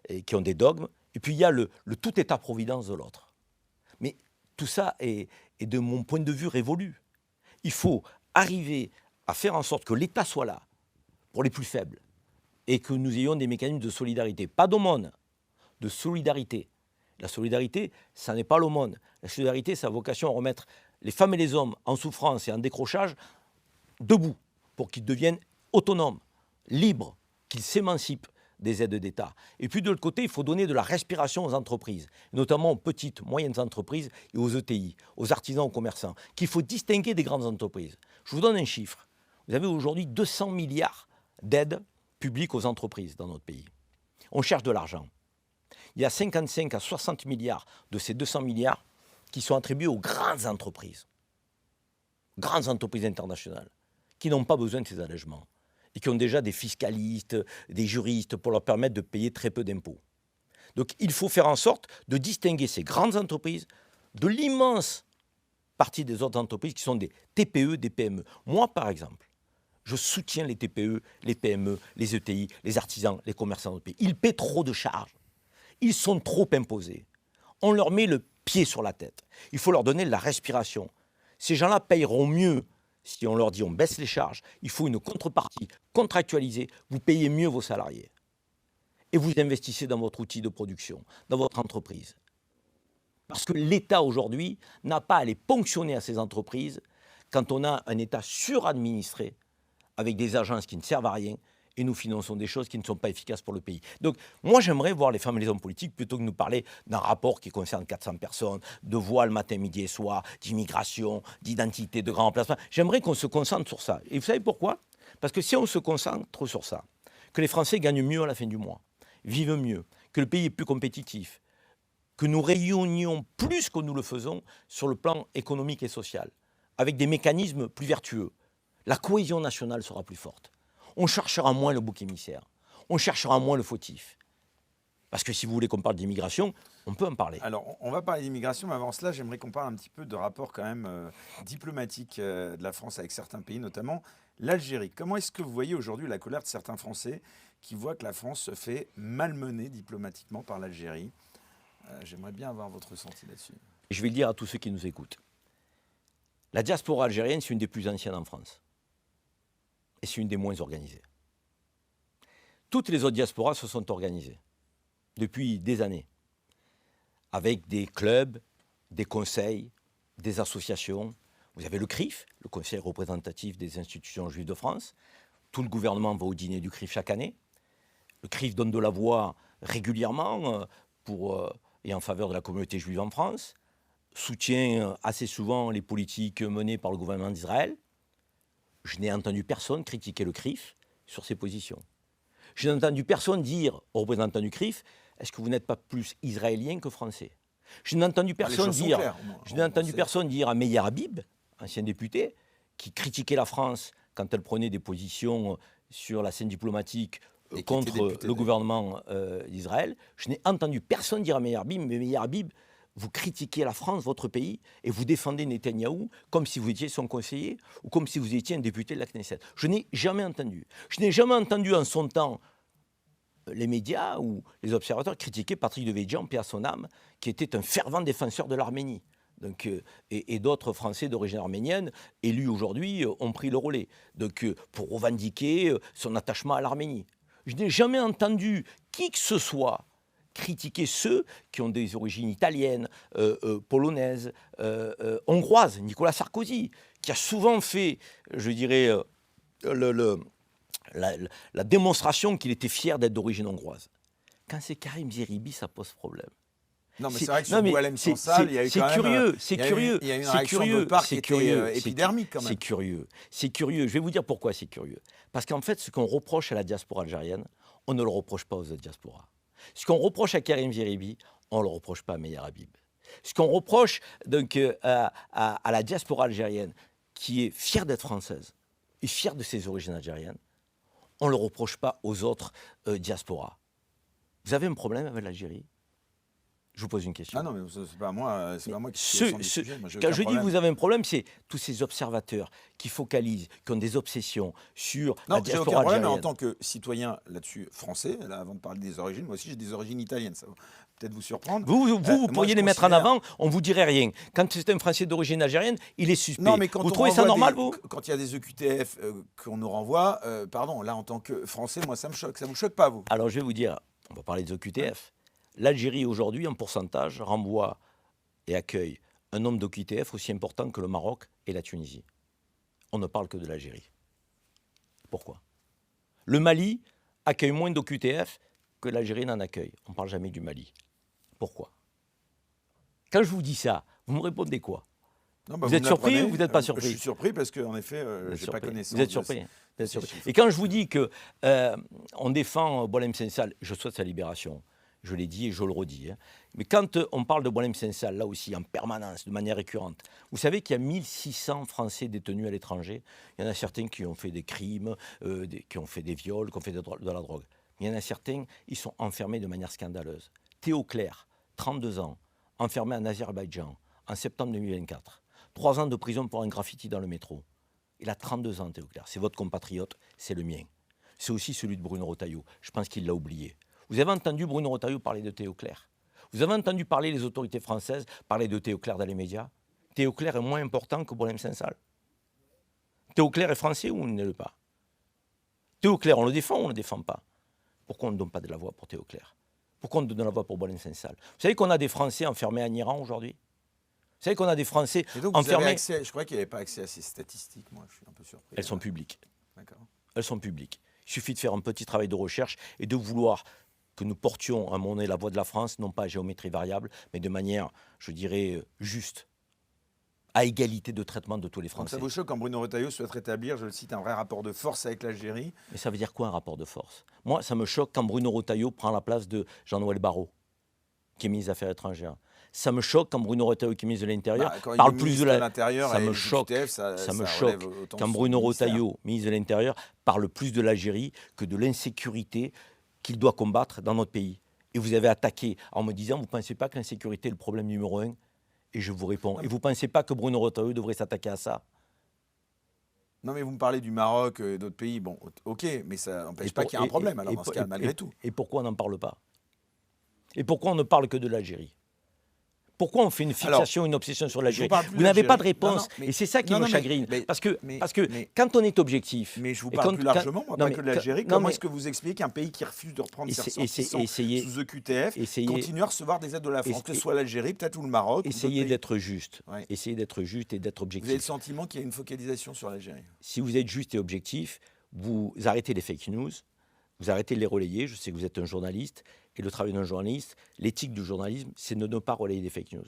et qui ont des dogmes, et puis il y a le tout État-providence de l'autre. Mais tout ça est, de mon point de vue, révolu. Il faut arriver à faire en sorte que l'État soit là pour les plus faibles et que nous ayons des mécanismes de solidarité. Pas d'aumône, de solidarité. La solidarité, ça n'est pas l'aumône. La solidarité, ça a vocation à remettre les femmes et les hommes en souffrance et en décrochage debout pour qu'ils deviennent autonomes, libres, qu'ils s'émancipent des aides d'État. Et puis de l'autre côté, il faut donner de la respiration aux entreprises, notamment aux petites, moyennes entreprises et aux ETI, aux artisans, aux commerçants, qu'il faut distinguer des grandes entreprises. Je vous donne un chiffre. Vous avez aujourd'hui 200 milliards d'aide publique aux entreprises dans notre pays. On cherche de l'argent. Il y a 55 à 60 milliards de ces 200 milliards qui sont attribués aux grandes entreprises internationales, qui n'ont pas besoin de ces allègements et qui ont déjà des fiscalistes, des juristes pour leur permettre de payer très peu d'impôts. Donc il faut faire en sorte de distinguer ces grandes entreprises de l'immense partie des autres entreprises qui sont des TPE, des PME. Moi, par exemple, je soutiens les TPE, les PME, les ETI, les artisans, les commerçants de notre pays. Ils paient trop de charges. Ils sont trop imposés. On leur met le pied sur la tête. Il faut leur donner de la respiration. Ces gens-là payeront mieux si on leur dit on baisse les charges. Il faut une contrepartie contractualisée. Vous payez mieux vos salariés. Et vous investissez dans votre outil de production, dans votre entreprise. Parce que l'État aujourd'hui n'a pas à les ponctionner à ces entreprises quand on a un État suradministré avec des agences qui ne servent à rien et nous finançons des choses qui ne sont pas efficaces pour le pays. Donc moi j'aimerais voir les femmes et les hommes politiques plutôt que de nous parler d'un rapport qui concerne 400 personnes, de voile matin, midi et soir, d'immigration, d'identité, de grand remplacement. J'aimerais qu'on se concentre sur ça. Et vous savez pourquoi ? Parce que si on se concentre sur ça, que les Français gagnent mieux à la fin du mois, vivent mieux, que le pays est plus compétitif, que nous rayonnions plus que nous le faisons sur le plan économique et social, avec des mécanismes plus vertueux, la cohésion nationale sera plus forte. On cherchera moins le bouc émissaire, on cherchera moins le fautif. Parce que si vous voulez qu'on parle d'immigration, on peut en parler. Alors, on va parler d'immigration, mais avant cela, j'aimerais qu'on parle un petit peu de rapport quand même diplomatique de la France avec certains pays, notamment l'Algérie. Comment est-ce que vous voyez aujourd'hui la colère de certains Français qui voient que la France se fait malmener diplomatiquement par l'Algérie ? J'aimerais bien avoir votre ressenti là-dessus. Je vais le dire à tous ceux qui nous écoutent. La diaspora algérienne, c'est une des plus anciennes en France. Et c'est une des moins organisées. Toutes les autres diasporas se sont organisées depuis des années, avec des clubs, des conseils, des associations. Vous avez le CRIF, le Conseil représentatif des institutions juives de France. Tout le gouvernement va au dîner du CRIF chaque année. Le CRIF donne de la voix régulièrement et en faveur de la communauté juive en France, soutient assez souvent les politiques menées par le gouvernement d'Israël. Je n'ai entendu personne critiquer le CRIF sur ses positions. Je n'ai entendu personne dire aux représentants du CRIF « Est-ce que vous n'êtes pas plus israélien que français ?» Je n'ai entendu personne dire à Meir Habib, ancien député, qui critiquait la France quand elle prenait des positions sur la scène diplomatique contre le gouvernement d'Israël. Je n'ai entendu personne dire à Meir Habib « Mais Meir Habib, vous critiquez la France, votre pays, et vous défendez Netanyahou comme si vous étiez son conseiller ou comme si vous étiez un député de la Knesset. » Je n'ai jamais entendu. Je n'ai jamais entendu en son temps les médias ou les observateurs critiquer Patrick Devedjian, paix à son âme, qui était un fervent défenseur de l'Arménie. Donc, et d'autres Français d'origine arménienne, élus aujourd'hui, ont pris le relais pour revendiquer son attachement à l'Arménie. Je n'ai jamais entendu qui que ce soit critiquer ceux qui ont des origines italiennes, polonaises, hongroises. Nicolas Sarkozy, qui a souvent fait, je dirais, la démonstration qu'il était fier d'être d'origine hongroise. Quand c'est Karim Zeribi, ça pose problème. Non, mais c'est vrai que sur Boualem Sansal, il y a eu quand même... C'est curieux. Il y a une réaction de part qui était épidermique quand même. C'est curieux. Je vais vous dire pourquoi c'est curieux. Parce qu'en fait, ce qu'on reproche à la diaspora algérienne, on ne le reproche pas aux autres diasporas. Ce qu'on reproche à Karim Zeribi, on ne le reproche pas à Meir Habib. Ce qu'on reproche donc, à la diaspora algérienne, qui est fière d'être française et fière de ses origines algériennes, on ne le reproche pas aux autres diasporas. Vous avez un problème avec l'Algérie ? Je vous pose une question. Ah non, mais c'est pas moi qui suis au centre du sujet. Quand je dis que vous avez un problème, c'est tous ces observateurs qui focalisent, qui ont des obsessions sur la diaspora algérienne. Non, j'ai aucun problème, mais en tant que citoyen là-dessus français, là, avant de parler des origines, moi aussi j'ai des origines italiennes, ça va peut-être vous surprendre. Vous pourriez les mettre en avant, on ne vous dirait rien. Quand c'est un Français d'origine algérienne, il est suspect. Non, mais quand vous trouvez ça normal, vous ? Quand il y a des EQTF qu'on nous renvoie, pardon, là en tant que Français, moi ça me choque. Ça ne vous choque pas, vous ? Alors je vais vous dire, on va parler des EQTF. L'Algérie, aujourd'hui, en pourcentage, renvoie et accueille un nombre d'OQTF aussi important que le Maroc et la Tunisie. On ne parle que de l'Algérie. Pourquoi ? Le Mali accueille moins d'OQTF que l'Algérie n'en accueille. On ne parle jamais du Mali. Pourquoi ? Quand je vous dis ça, vous me répondez quoi ? Non, bah, Vous êtes me surpris l'apprenez. ou vous n'êtes pas Je surpris? suis surpris parce qu'en effet, Vous êtes je n'ai pas surpris. connaissance Vous êtes de surpris. Vous êtes ces surpris. chiffres. Et quand je vous dis que on défend Boualem Sansal, je souhaite sa libération. Je l'ai dit et je le redis. Hein. Mais quand on parle de Boualem Sansal, là aussi, en permanence, de manière récurrente, vous savez qu'il y a 1600 Français détenus à l'étranger. Il y en a certains qui ont fait des crimes, qui ont fait des viols, qui ont fait de la drogue. Il y en a certains, ils sont enfermés de manière scandaleuse. Théo Clair, 32 ans, enfermé en Azerbaïdjan, en septembre 2024. 3 ans de prison pour un graffiti dans le métro. Il a 32 ans, Théo Clair. C'est votre compatriote, c'est le mien. C'est aussi celui de Bruno Retailleau. Je pense qu'il l'a oublié. Vous avez entendu Bruno Retailleau parler de Théo Clair? Vous avez entendu parler les autorités françaises parler de Théo Clair dans les médias? Théo Clair est moins important que Boualem Sansal. Théo Clair est français ou il ne l'est pas? Théo Clair, on le défend ou on ne le défend pas? Pourquoi on ne donne pas de la voix pour Théo Clair? Pourquoi on donne la voix pour Boualem Sansal? Vous savez qu'on a des Français enfermés en Iran aujourd'hui? Vous savez qu'on a des Français Et donc, vous avez enfermés... accès, je crois qu'il n'y avait pas accès à ces statistiques, moi, je suis un peu surpris. Elles sont publiques. D'accord. Elles sont publiques. Il suffit de faire un petit travail de recherche et de vouloir que nous portions à un moment donné la voix de la France, non pas à géométrie variable, mais de manière, je dirais, juste, à égalité de traitement de tous les Donc Français. ça vous choque quand Bruno Retailleau souhaite rétablir, je le cite, un vrai rapport de force avec l'Algérie? Mais ça veut dire quoi un rapport de force? Moi, ça me choque quand Bruno Retailleau prend la place de Jean-Noël Barrot, qui est ministre des Affaires étrangères. Ça me choque quand Bruno Retailleau, qui est ministre de l'Intérieur, parle plus de l'Intérieur. Ça me choque. Ça me choque quand Bruno Retailleau, ministre de l'Intérieur, parle plus de l'Algérie que de l'insécurité qu'il doit combattre dans notre pays. Et vous avez attaqué en me disant, vous ne pensez pas que l'insécurité est le problème numéro 1? Et je vous réponds, et vous ne pensez pas que Bruno Retailleau devrait s'attaquer à ça? Non, mais vous me parlez du Maroc et d'autres pays. Bon, ok, mais ça n'empêche pas qu'il y ait un problème, alors, dans ce cas, malgré tout. Et pourquoi on n'en parle pas? Et pourquoi on ne parle que de l'Algérie? Pourquoi on fait une fixation, une obsession sur l'Algérie? Vous n'avez pas de réponse. Et c'est ça qui me chagrine. Parce que quand on est objectif... Mais je vous parle plus largement, moi, pas que de l'Algérie. Comment est-ce que vous expliquez qu'un pays qui refuse de reprendre ses ressortissants sous EQTF continue à recevoir des aides de la France, que ce soit l'Algérie, peut-être, ou le Maroc? Essayez d'être juste. Essayez d'être juste et d'être objectif. Vous avez le sentiment qu'il y a une focalisation sur l'Algérie? Si vous êtes juste et objectif, vous arrêtez les fake news, vous arrêtez de les relayer. Je sais que vous êtes un journaliste. Et le travail d'un journaliste, l'éthique du journalisme, c'est de ne pas relayer des fake news.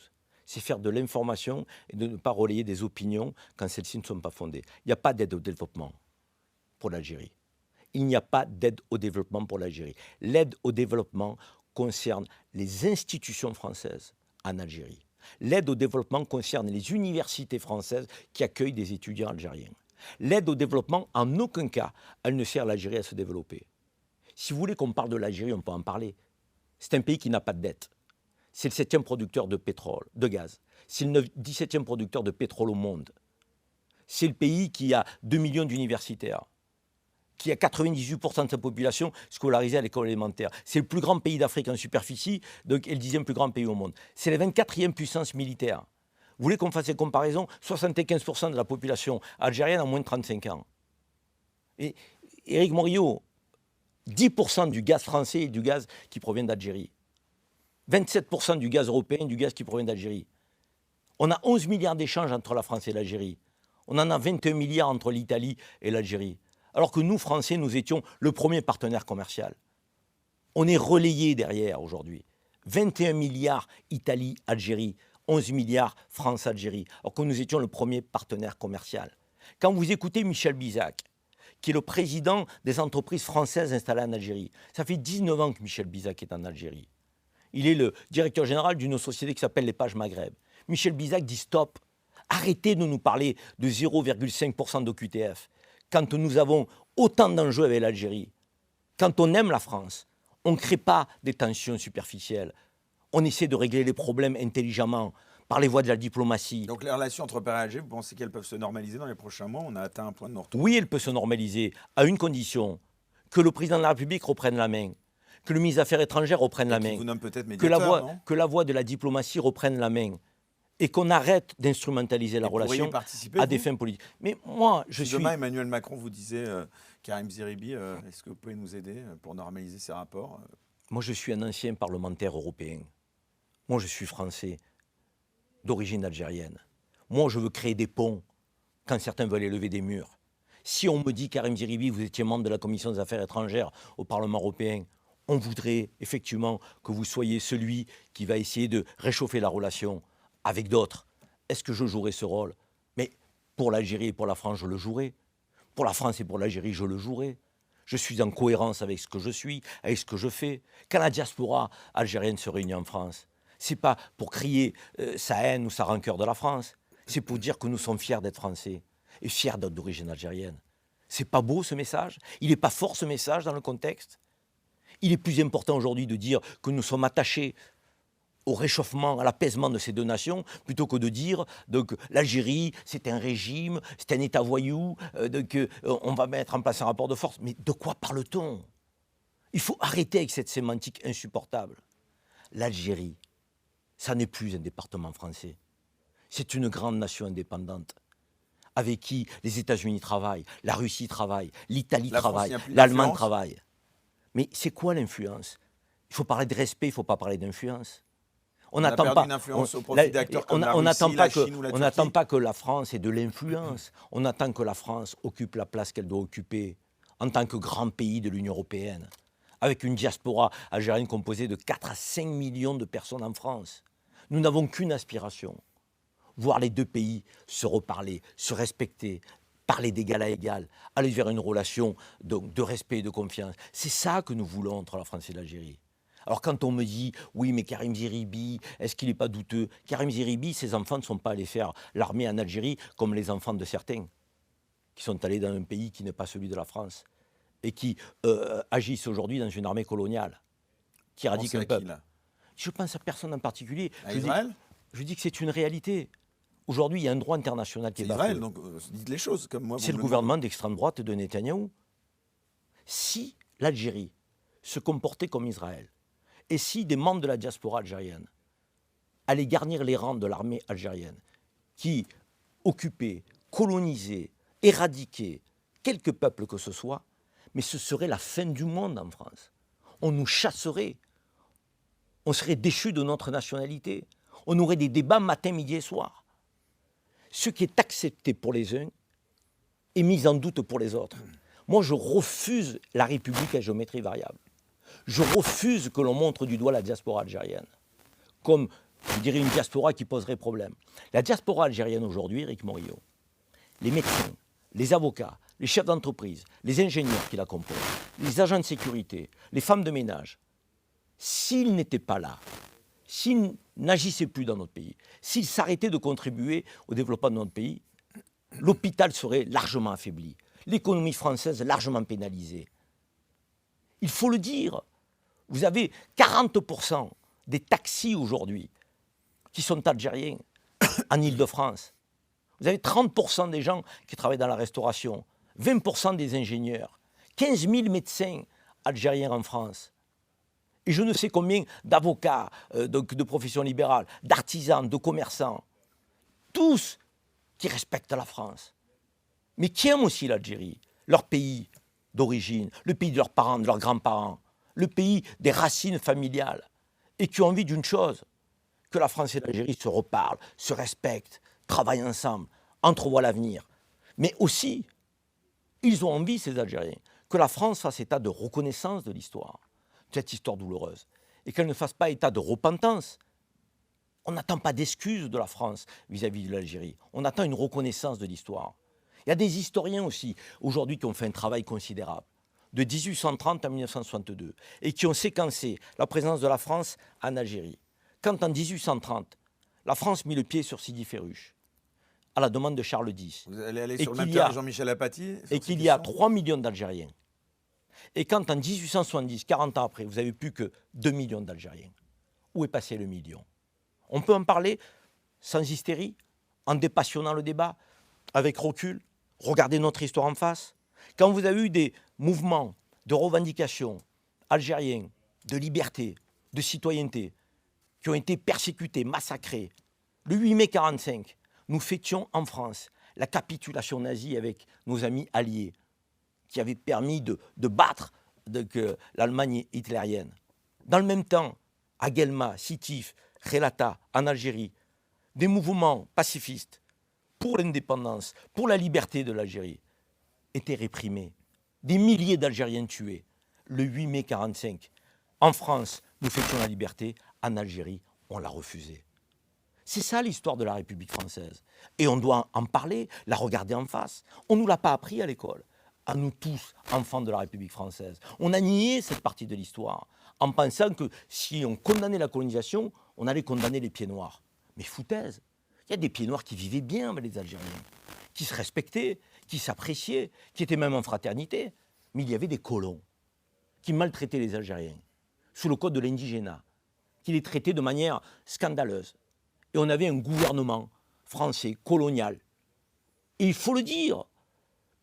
C'est faire de l'information et de ne pas relayer des opinions quand celles-ci ne sont pas fondées. Il n'y a pas d'aide au développement pour l'Algérie. Il n'y a pas d'aide au développement pour l'Algérie. L'aide au développement concerne les institutions françaises en Algérie. L'aide au développement concerne les universités françaises qui accueillent des étudiants algériens. L'aide au développement, en aucun cas, elle ne sert l'Algérie à se développer. Si vous voulez qu'on parle de l'Algérie, on peut en parler. C'est un pays qui n'a pas de dette. C'est le 7e producteur de pétrole, de gaz. C'est le 17e producteur de pétrole au monde. C'est le pays qui a 2 millions d'universitaires, qui a 98% de sa population scolarisée à l'école élémentaire. C'est le plus grand pays d'Afrique en superficie, donc, et le 10e plus grand pays au monde. C'est la 24e puissance militaire. Vous voulez qu'on fasse une comparaison? 75% de la population algérienne a moins de 35 ans. Et Éric Morillo, 10% du gaz français et du gaz qui provient d'Algérie. 27% du gaz européen, du gaz qui provient d'Algérie. On a 11 milliards d'échanges entre la France et l'Algérie. On en a 21 milliards entre l'Italie et l'Algérie. Alors que nous, Français, nous étions le premier partenaire commercial. On est relayé derrière aujourd'hui. 21 milliards Italie, Algérie. 11 milliards France, Algérie. Alors que nous étions le premier partenaire commercial. Quand vous écoutez Michel Bizac, qui est le président des entreprises françaises installées en Algérie, ça fait 19 ans que Michel Bizac est en Algérie. Il est le directeur général d'une société qui s'appelle Les Pages Maghreb. Michel Bizac dit stop, arrêtez de nous parler de 0,5% d'OQTF. Quand nous avons autant d'enjeux avec l'Algérie, quand on aime la France, on ne crée pas des tensions superficielles. On essaie de régler les problèmes intelligemment, par les voies de la diplomatie. Donc les relations entre Paris et Alger, vous pensez qu'elles peuvent se normaliser dans les prochains mois? On a atteint un point de non-retour. Oui, elles peuvent se normaliser, à une condition, que le président de la République reprenne la main, que le ministre des Affaires étrangères reprenne la main, vous nomme peut-être médiateur, que la voie de la diplomatie reprenne la main, et qu'on arrête d'instrumentaliser la relation à des fins politiques. Mais moi, je suis... Demain, Emmanuel Macron vous disait, Karim Zeribi, est-ce que vous pouvez nous aider pour normaliser ces rapports? Moi, je suis un ancien parlementaire européen. Moi, je suis français, d'origine algérienne. Moi, je veux créer des ponts quand certains veulent élever des murs. Si on me dit, Karim Zeribi, vous étiez membre de la Commission des Affaires étrangères au Parlement européen, on voudrait effectivement que vous soyez celui qui va essayer de réchauffer la relation avec d'autres, est-ce que je jouerai ce rôle? Mais pour l'Algérie et pour la France, je le jouerai. Pour la France et pour l'Algérie, je le jouerai. Je suis en cohérence avec ce que je suis, avec ce que je fais. Quand la diaspora algérienne se réunit en France, ce n'est pas pour crier sa haine ou sa rancœur de la France. C'est pour dire que nous sommes fiers d'être Français et fiers d'être d'origine algérienne. C'est pas beau ce message? Il n'est pas fort ce message dans le contexte? Il est plus important aujourd'hui de dire que nous sommes attachés au réchauffement, à l'apaisement de ces deux nations, plutôt que de dire que l'Algérie, c'est un régime, c'est un État voyou, qu'on va mettre en place un rapport de force. Mais de quoi parle-t-on? Il faut arrêter avec cette sémantique insupportable. L'Algérie, ça n'est plus un département français. C'est une grande nation indépendante, avec qui les États-Unis travaillent, la Russie travaille, l'Italie travaille, l'Allemagne travaille. Mais c'est quoi l'influence? Il faut parler de respect, il ne faut pas parler d'influence. On n'attend pas une influence au profit d'acteurs comme la Russie, la Chine ou la Turquie. On n'attend pas que la France ait de l'influence. On attend que la France occupe la place qu'elle doit occuper en tant que grand pays de l'Union européenne, avec une diaspora algérienne composée de 4 à 5 millions de personnes en France. Nous n'avons qu'une aspiration, voir les deux pays se reparler, se respecter, parler d'égal à égal, aller vers une relation de respect et de confiance. C'est ça que nous voulons entre la France et l'Algérie. Alors quand on me dit, oui, mais Karim Zeribi, est-ce qu'il n'est pas douteux? Karim Zeribi, ses enfants ne sont pas allés faire l'armée en Algérie comme les enfants de certains, qui sont allés dans un pays qui n'est pas celui de la France, et qui agissent aujourd'hui dans une armée coloniale, qui éradique un peuple. Je pense à personne en particulier. À Israël? Je dis que c'est une réalité. Aujourd'hui, il y a un droit international qui est bafoué. Israël, donc dites les choses comme moi. C'est le gouvernement d'extrême droite de Netanyahou. Si l'Algérie se comportait comme Israël, et si des membres de la diaspora algérienne allaient garnir les rangs de l'armée algérienne, qui occupait, colonisait, éradiquait quelque peuple que ce soit, mais ce serait la fin du monde en France. On nous chasserait. On serait déchus de notre nationalité. On aurait des débats matin, midi et soir. Ce qui est accepté pour les uns est mis en doute pour les autres. Moi, je refuse la République à géométrie variable. Je refuse que l'on montre du doigt la diaspora algérienne comme, je dirais, une diaspora qui poserait problème. La diaspora algérienne aujourd'hui, Éric Morillo, les médecins, les avocats, les chefs d'entreprise, les ingénieurs qui la composent, les agents de sécurité, les femmes de ménage, s'ils n'étaient pas là, s'ils n'agissaient plus dans notre pays, s'ils s'arrêtaient de contribuer au développement de notre pays, l'hôpital serait largement affaibli, l'économie française largement pénalisée. Il faut le dire. Vous avez 40% des taxis aujourd'hui qui sont algériens en Île-de-France. Vous avez 30% des gens qui travaillent dans la restauration, 20% des ingénieurs, 15 000 médecins algériens en France. Et je ne sais combien d'avocats, de professions libérales, d'artisans, de commerçants, tous qui respectent la France, mais qui aiment aussi l'Algérie, leur pays d'origine, le pays de leurs parents, de leurs grands-parents, le pays des racines familiales, et qui ont envie d'une chose, que la France et l'Algérie se reparlent, se respectent, travaillent ensemble, entrevoient l'avenir. Mais aussi, ils ont envie, ces Algériens, que la France fasse état de reconnaissance de l'histoire, de cette histoire douloureuse, et qu'elle ne fasse pas état de repentance. On n'attend pas d'excuses de la France vis-à-vis de l'Algérie, on attend une reconnaissance de l'histoire. Il y a des historiens aussi, aujourd'hui, qui ont fait un travail considérable, de 1830 à 1962, et qui ont séquencé la présence de la France en Algérie. Quand en 1830, la France mit le pied sur Sidi Ferruche, à la demande de Charles X, vous allez aller sur le même terrain que Jean-Michel Apathy, et qu'il y a 3 millions d'Algériens, et quand en 1870, 40 ans après, vous n'avez plus que 2 millions d'Algériens, où est passé le million? On peut en parler sans hystérie, en dépassionnant le débat, avec recul, regarder notre histoire en face. Quand vous avez eu des mouvements de revendication algériens, de liberté, de citoyenneté, qui ont été persécutés, massacrés, le 8 mai 1945, nous fêtions en France la capitulation nazie avec nos amis alliés, qui avait permis de battre l'Allemagne hitlérienne. Dans le même temps, à Guelma, Sétif, Khelata, en Algérie, des mouvements pacifistes pour l'indépendance, pour la liberté de l'Algérie, étaient réprimés. Des milliers d'Algériens tués. Le 8 mai 1945, en France, nous fêtions la liberté. En Algérie, on l'a refusée. C'est ça l'histoire de la République française. Et on doit en parler, la regarder en face. On ne nous l'a pas appris à l'école, à nous tous, enfants de la République française. On a nié cette partie de l'histoire en pensant que si on condamnait la colonisation, on allait condamner les pieds noirs. Mais foutaise. Il y a des pieds noirs qui vivaient bien avec les Algériens, qui se respectaient, qui s'appréciaient, qui étaient même en fraternité. Mais il y avait des colons qui maltraitaient les Algériens, sous le code de l'indigénat, qui les traitaient de manière scandaleuse. Et on avait un gouvernement français, colonial. Et il faut le dire,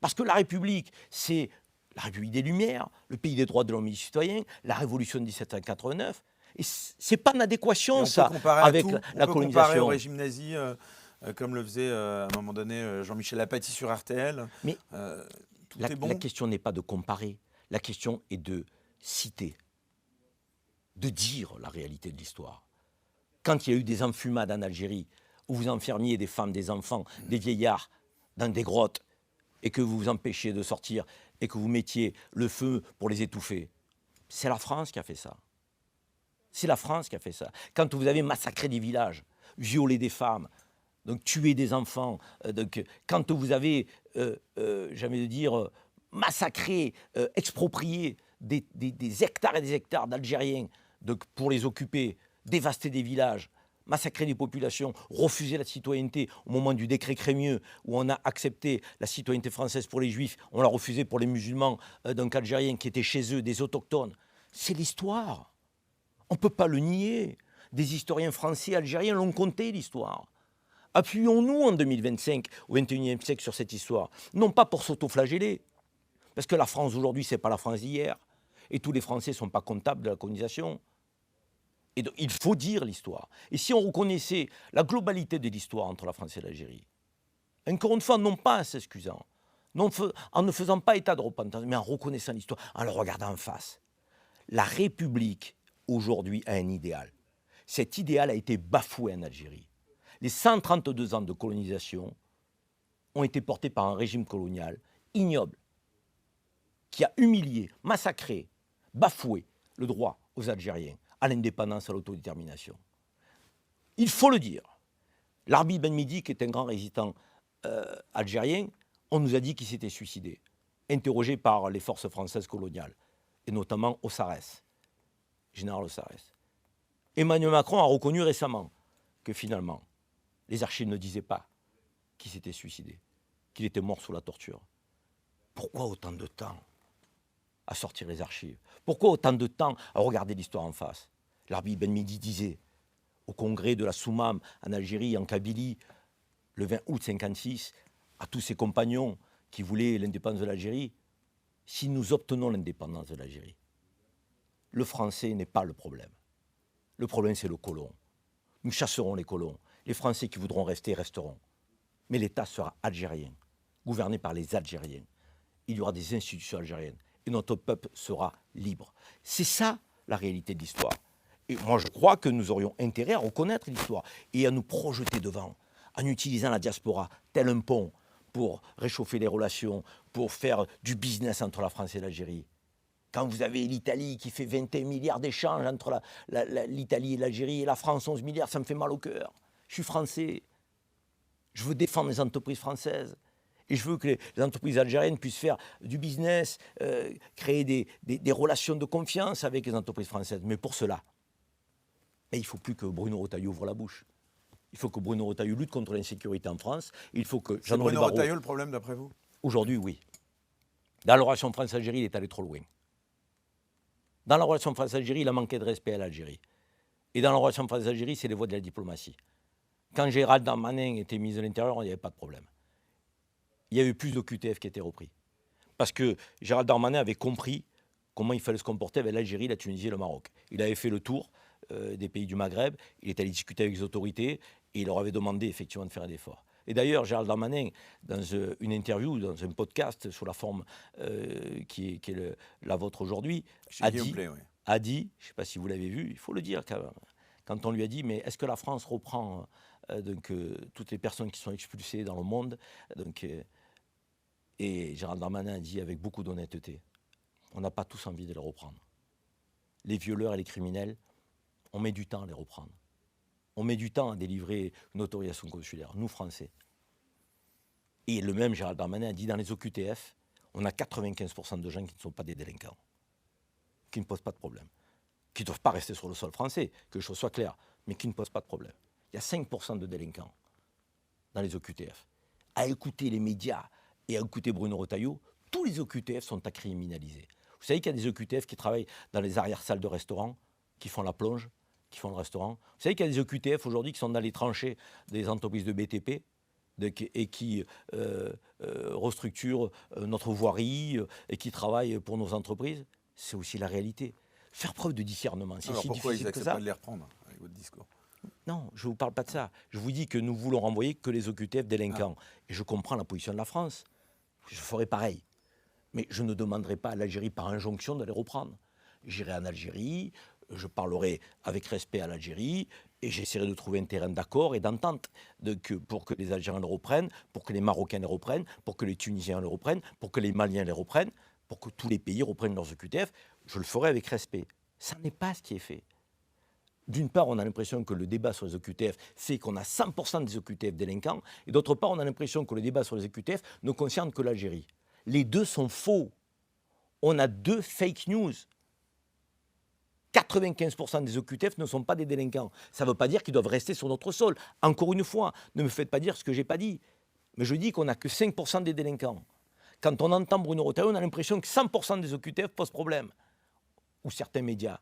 parce que la République, c'est la République des Lumières, le pays des droits de l'homme et du citoyen, la Révolution de 1789. Et c'est pas en adéquation, ça, avec la colonisation. On peut comparer au régime nazi, comme le faisait à un moment donné Jean-Michel Apathy sur RTL. Mais tout est bon. La question n'est pas de comparer, la question est de citer, de dire la réalité de l'histoire. Quand il y a eu des enfumades en Algérie, où vous enfermiez des femmes, des enfants, des vieillards dans des grottes, et que vous vous empêchiez de sortir, et que vous mettiez le feu pour les étouffer, c'est la France qui a fait ça. C'est la France qui a fait ça. Quand vous avez massacré des villages, violé des femmes, donc tué des enfants, donc, quand vous avez, jamais de dire, massacré, exproprié des hectares et des hectares d'Algériens donc, pour les occuper, dévaster des villages, massacrer des populations, refuser la citoyenneté au moment du décret Crémieux, où on a accepté la citoyenneté française pour les juifs, on l'a refusé pour les musulmans donc algériens qui étaient chez eux, des autochtones. C'est l'histoire. On ne peut pas le nier. Des historiens français et algériens l'ont compté, l'histoire. Appuyons-nous en 2025, au XXIe siècle, sur cette histoire. Non pas pour s'autoflageller, parce que la France aujourd'hui, ce n'est pas la France d'hier. Et tous les Français ne sont pas comptables de la colonisation. Et donc, il faut dire l'histoire. Et si on reconnaissait la globalité de l'histoire entre la France et l'Algérie, encore une fois, non pas en s'excusant, en ne faisant pas état de repentance, mais en reconnaissant l'histoire, en le regardant en face. La République, aujourd'hui, a un idéal. Cet idéal a été bafoué en Algérie. Les 132 ans de colonisation ont été portés par un régime colonial ignoble, qui a humilié, massacré, bafoué le droit aux Algériens à l'indépendance, à l'autodétermination. Il faut le dire. Larbi Ben Midi, qui est un grand résistant algérien, on nous a dit qu'il s'était suicidé, interrogé par les forces françaises coloniales, et notamment Ossarès, général Ossarès. Emmanuel Macron a reconnu récemment que finalement, les archives ne disaient pas qu'il s'était suicidé, qu'il était mort sous la torture. Pourquoi autant de temps à sortir les archives? Pourquoi autant de temps à regarder l'histoire en face? Larbi Ben Midi disait au congrès de la Soumam en Algérie, en Kabylie, le 20 août 1956, à tous ses compagnons qui voulaient l'indépendance de l'Algérie, si nous obtenons l'indépendance de l'Algérie, le français n'est pas le problème. Le problème, c'est le colon. Nous chasserons les colons. Les Français qui voudront rester, resteront. Mais l'État sera algérien, gouverné par les Algériens. Il y aura des institutions algériennes. Et notre peuple sera libre. C'est ça, la réalité de l'histoire. Et moi, je crois que nous aurions intérêt à reconnaître l'histoire et à nous projeter devant, en utilisant la diaspora tel un pont pour réchauffer les relations, pour faire du business entre la France et l'Algérie. Quand vous avez l'Italie qui fait 21 milliards d'échanges entre l'Italie et l'Algérie et la France 11 milliards, ça me fait mal au cœur. Je suis français. Je veux défendre les entreprises françaises. Et je veux que les entreprises algériennes puissent faire du business, créer des relations de confiance avec les entreprises françaises. Mais pour cela, il ne faut plus que Bruno Retailleau ouvre la bouche. Il faut que Bruno Retailleau lutte contre l'insécurité en France. Il faut que c'est Bruno Retailleau le problème, d'après vous? Aujourd'hui, oui. Dans la relation France-Algérie, il est allé trop loin. Dans la relation France-Algérie, il a manqué de respect à l'Algérie. Et dans la relation France-Algérie, c'est les voies de la diplomatie. Quand Gérald Darmanin était ministre de l'Intérieur, il n'y avait pas de problème. Il y avait plus d'OQTF qui étaient repris. Parce que Gérald Darmanin avait compris comment il fallait se comporter avec l'Algérie, la Tunisie et le Maroc. Il avait fait le tour des pays du Maghreb, il est allé discuter avec les autorités et il leur avait demandé effectivement de faire un effort. Et d'ailleurs, Gérald Darmanin, dans une interview, dans un podcast sous la forme qui est la vôtre aujourd'hui, a dit, je ne sais pas si vous l'avez vu, il faut le dire quand on lui a dit, mais est-ce que la France reprend toutes les personnes qui sont expulsées dans le monde et Gérald Darmanin a dit avec beaucoup d'honnêteté, on n'a pas tous envie de les reprendre. Les violeurs et les criminels, on met du temps à les reprendre. On met du temps à délivrer une autorisation consulaire, nous Français. Et le même Gérald Darmanin a dit dans les OQTF, on a 95% de gens qui ne sont pas des délinquants, qui ne posent pas de problème, qui ne doivent pas rester sur le sol français, que les choses soient claires, mais qui ne posent pas de problème. Il y a 5% de délinquants dans les OQTF. À écouter les médias et à écouter Bruno Retailleau, tous les OQTF sont à criminaliser. Vous savez qu'il y a des OQTF qui travaillent dans les arrière-salles de restaurants, qui font la plonge, qui font le restaurant. Vous savez qu'il y a des OQTF aujourd'hui qui sont dans les tranchées des entreprises de BTP et qui restructurent notre voirie et qui travaillent pour nos entreprises. C'est aussi la réalité. Faire preuve de discernement, c'est si pourquoi difficile ils que acceptent ça. pas de les reprendre avec votre discours? Non, je ne vous parle pas de ça. Je vous dis que nous voulons renvoyer que les OQTF délinquants. Et je comprends la position de la France. Je ferai pareil. Mais je ne demanderai pas à l'Algérie par injonction de les reprendre. J'irai en Algérie, je parlerai avec respect à l'Algérie et j'essaierai de trouver un terrain d'accord et d'entente pour que les Algériens les reprennent, pour que les Marocains les reprennent, pour que les Tunisiens les reprennent, pour que les Maliens les reprennent, pour que tous les pays reprennent leurs OQTF. Je le ferai avec respect. Ça n'est pas ce qui est fait. D'une part, on a l'impression que le débat sur les OQTF fait qu'on a 100% des OQTF délinquants, et d'autre part, on a l'impression que le débat sur les OQTF ne concerne que l'Algérie. Les deux sont faux. On a deux fake news. 95% des OQTF ne sont pas des délinquants. Ça ne veut pas dire qu'ils doivent rester sur notre sol. Encore une fois, ne me faites pas dire ce que je n'ai pas dit. Mais je dis qu'on n'a que 5% des délinquants. Quand on entend Bruno Retailleau, on a l'impression que 100% des OQTF posent problème. Ou certains médias.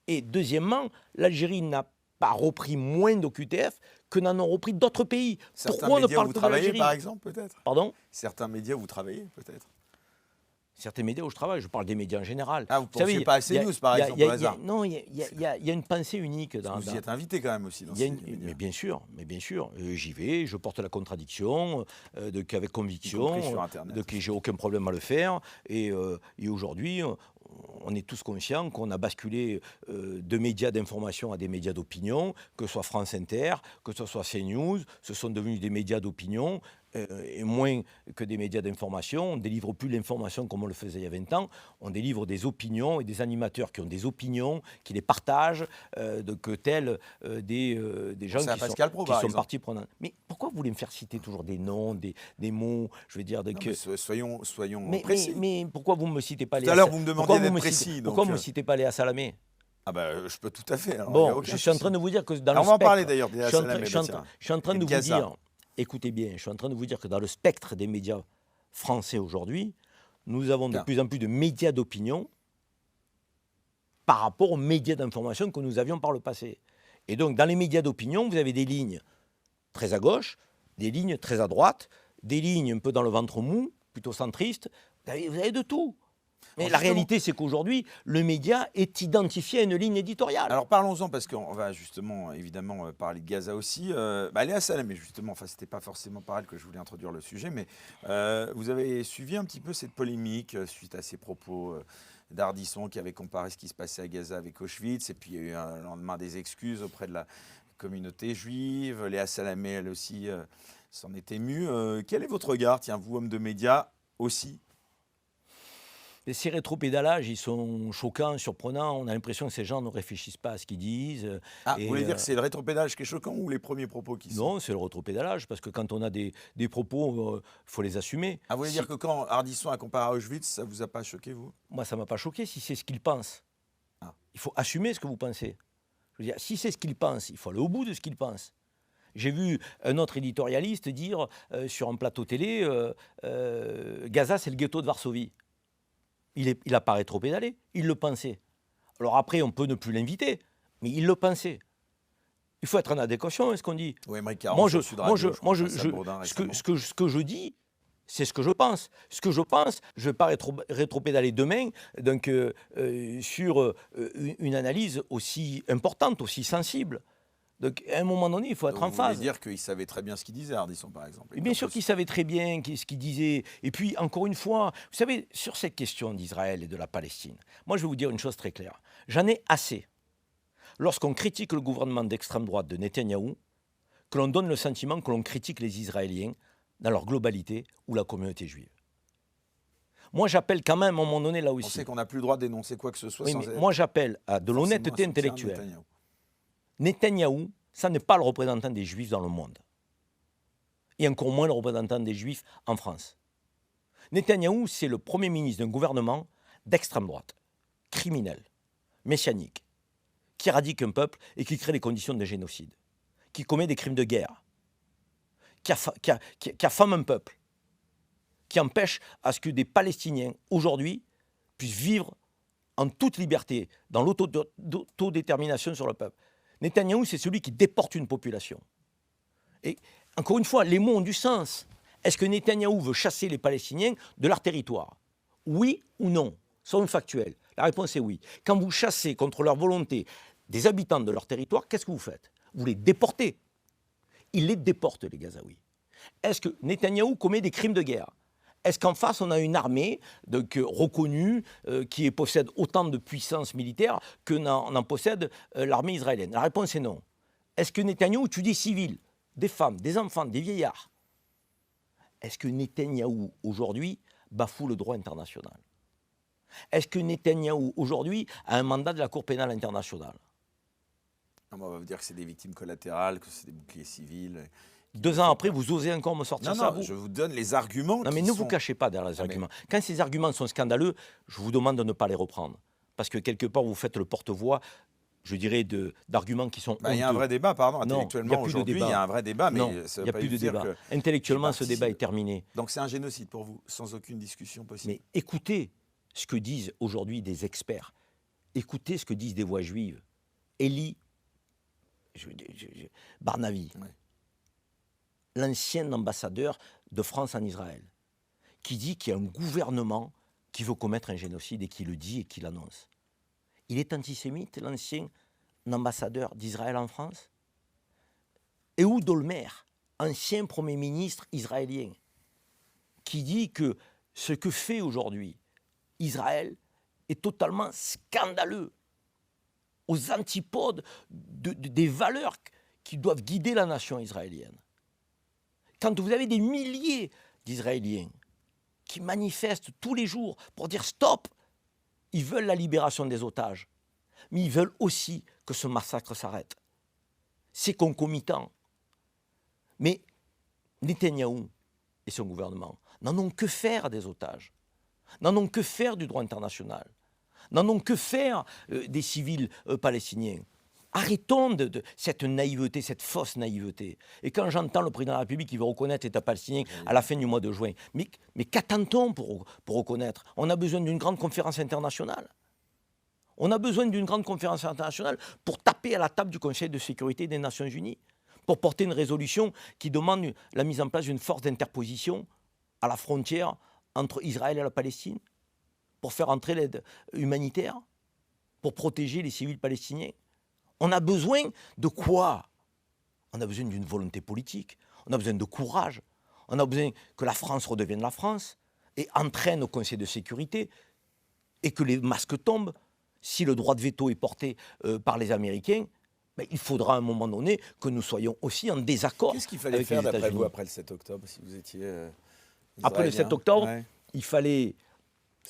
Et deuxièmement, l'Algérie n'a pas repris moins d'OQTF que n'en ont repris d'autres pays. Certains Pourquoi on ne médias où parle vous que de travaillez, l'Algérie? par exemple, peut-être? Pardon? Certains médias où vous travaillez, peut-être? Certains médias où je travaille, je parle des médias en général. Ah, vous ne pensiez pas à CNews, par exemple, au hasard? Non, il y a une pensée unique. Vous y êtes invité quand même aussi dans ces médias. Mais bien sûr. J'y vais, je porte la contradiction, avec conviction, Y compris sur Internet. j'ai aucun problème à le faire. Et aujourd'hui, on est tous conscients qu'on a basculé de médias d'information à des médias d'opinion, que ce soit France Inter, que ce soit CNews, ce sont devenus des médias d'opinion. Et moins que des médias d'information. On ne délivre plus l'information comme on le faisait il y a 20 ans. On délivre des opinions et des animateurs qui ont des opinions, qui les partagent, que tels des gens qui sont partie prenante. Mais pourquoi vous voulez me faire citer toujours des noms, des mots, je veux dire... Soyons précis. Mais pourquoi vous ne me citez pas Tout à l'heure, vous me demandiez d'être précis. Pourquoi vous ne me citez pas Léa Salamé? Ah ben, je peux tout à fait. Alors, bon, je suis en train de vous dire que dans le spectre... On va en parler d'ailleurs de Léa Salamé. Je suis en train de vous dire... Écoutez bien, je suis en train de vous dire que dans le spectre des médias français aujourd'hui, nous avons de plus en plus de médias d'opinion par rapport aux médias d'information que nous avions par le passé. Et donc, dans les médias d'opinion, vous avez des lignes très à gauche, des lignes très à droite, des lignes un peu dans le ventre mou, plutôt centristes. Vous avez de tout. Mais la réalité, c'est qu'aujourd'hui, le média est identifié à une ligne éditoriale. Alors parlons-en, parce qu'on va justement, évidemment, parler de Gaza aussi. Léa Salamé, justement, enfin, c'était pas forcément par elle que je voulais introduire le sujet, mais vous avez suivi un petit peu cette polémique suite à ces propos d'Ardisson qui avait comparé ce qui se passait à Gaza avec Auschwitz, et puis il y a eu un lendemain des excuses auprès de la communauté juive. Léa Salamé, elle aussi, s'en est émue. Quel est votre regard, tiens, vous, homme de médias, aussi? Ces rétropédalages, ils sont choquants, surprenants. On a l'impression que ces gens ne réfléchissent pas à ce qu'ils disent. Vous voulez dire que c'est le rétropédalage qui est choquant ou les premiers propos qui sont... Non, c'est le rétropédalage, parce que quand on a des propos, il faut les assumer. Vous voulez dire que quand Ardisson a comparé à Auschwitz, ça ne vous a pas choqué, vous? Moi, ça ne m'a pas choqué si c'est ce qu'il pense. Il faut assumer ce que vous pensez. Je veux dire, si c'est ce qu'il pense, il faut aller au bout de ce qu'il pense. J'ai vu un autre éditorialiste dire sur un plateau télé, Gaza, c'est le ghetto de Varsovie. Il n'a pas rétropédalé, il le pensait. Alors après, on peut ne plus l'inviter, mais il le pensait. Il faut être en adéquation avec ce qu'on dit. Oui, ce que je dis, c'est ce que je pense. Ce que je pense, je ne vais pas rétropédaler demain sur une analyse aussi importante, aussi sensible. Donc, à un moment donné, il faut être en phase. Vous voulez dire qu'il savait très bien ce qu'il disait, Ardisson, par exemple? Et bien sûr qu'il savait très bien ce qu'il disait. Et puis, encore une fois, vous savez, sur cette question d'Israël et de la Palestine, moi, je vais vous dire une chose très claire. J'en ai assez. Lorsqu'on critique le gouvernement d'extrême droite de Netanyahou, que l'on donne le sentiment que l'on critique les Israéliens dans leur globalité ou la communauté juive. Moi, j'appelle quand même, à un moment donné, là aussi... On sait qu'on n'a plus le droit de dénoncer quoi que ce soit moi, j'appelle à de l'honnêteté intellectuelle. Netanyahou Ça n'est pas le représentant des Juifs dans le monde. Et encore moins le représentant des Juifs en France. Netanyahou, c'est le Premier ministre d'un gouvernement d'extrême droite, criminel, messianique, qui éradique un peuple et qui crée les conditions de génocide, qui commet des crimes de guerre, qui affame un peuple, qui empêche à ce que des Palestiniens, aujourd'hui, puissent vivre en toute liberté, dans l'autodétermination sur le peuple. Netanyahou, c'est celui qui déporte une population. Et encore une fois, les mots ont du sens. Est-ce que Netanyahou veut chasser les Palestiniens de leur territoire? Oui ou non? Soyons factuels. La réponse est oui. Quand vous chassez contre leur volonté des habitants de leur territoire, qu'est-ce que vous faites? Vous les déportez. Il les déporte, les Gazaouis. Est-ce que Netanyahou commet des crimes de guerre? Est-ce qu'en face, on a une armée reconnue qui possède autant de puissance militaire que n'en possède l'armée israélienne? La réponse est non. Est-ce que Netanyahou tue des civils, des femmes, des enfants, des vieillards? Est-ce que Netanyahou, aujourd'hui, bafoue le droit international? Est-ce que Netanyahou, aujourd'hui, a un mandat de la Cour pénale internationale? On va vous dire que c'est des victimes collatérales, que c'est des boucliers civils. 2 ans après, vous osez encore me sortir ça? Non, je vous donne les arguments. Non, mais ne vous cachez pas derrière les arguments. Quand ces arguments sont scandaleux, je vous demande de ne pas les reprendre. Parce que quelque part, vous faites le porte-voix, je dirais, d'arguments qui sont Il y a un vrai débat, pardon, Non, intellectuellement aujourd'hui, il y a un vrai débat, mais non, ça il veut n'y a pas plus de dire débat. que Intellectuellement, ce débat est terminé. Donc c'est un génocide pour vous, sans aucune discussion possible. Mais écoutez ce que disent aujourd'hui des experts. Écoutez ce que disent des voix juives. Elie Barnavi, Ouais. l'ancien ambassadeur de France en Israël, qui dit qu'il y a un gouvernement qui veut commettre un génocide et qui le dit et qui l'annonce. Il est antisémite, l'ancien ambassadeur d'Israël en France? Ehud Olmer, ancien Premier ministre israélien, qui dit que ce que fait aujourd'hui Israël est totalement scandaleux, aux antipodes des valeurs qui doivent guider la nation israélienne. Quand vous avez des milliers d'Israéliens qui manifestent tous les jours pour dire stop, ils veulent la libération des otages, mais ils veulent aussi que ce massacre s'arrête. C'est concomitant. Mais Netanyahou et son gouvernement n'en ont que faire des otages, n'en ont que faire du droit international, n'en ont que faire des civils palestiniens. Arrêtons de cette naïveté, cette fausse naïveté. Et quand j'entends le président de la République qui veut reconnaître l'État palestinien à la fin du mois de juin, mais qu'attend-on pour reconnaître? On a besoin d'une grande conférence internationale. On a besoin d'une grande conférence internationale pour taper à la table du Conseil de sécurité des Nations Unies, pour porter une résolution qui demande la mise en place d'une force d'interposition à la frontière entre Israël et la Palestine, pour faire entrer l'aide humanitaire, pour protéger les civils palestiniens. On a besoin de quoi? On a besoin d'une volonté politique, on a besoin de courage, on a besoin que la France redevienne la France et entraîne au Conseil de sécurité et que les masques tombent. Si le droit de veto est porté par les Américains, ben, il faudra à un moment donné que nous soyons aussi en désaccord. Qu'est-ce qu'il fallait faire d'après vous après le 7 octobre, si vous étiez après le 7 octobre, il fallait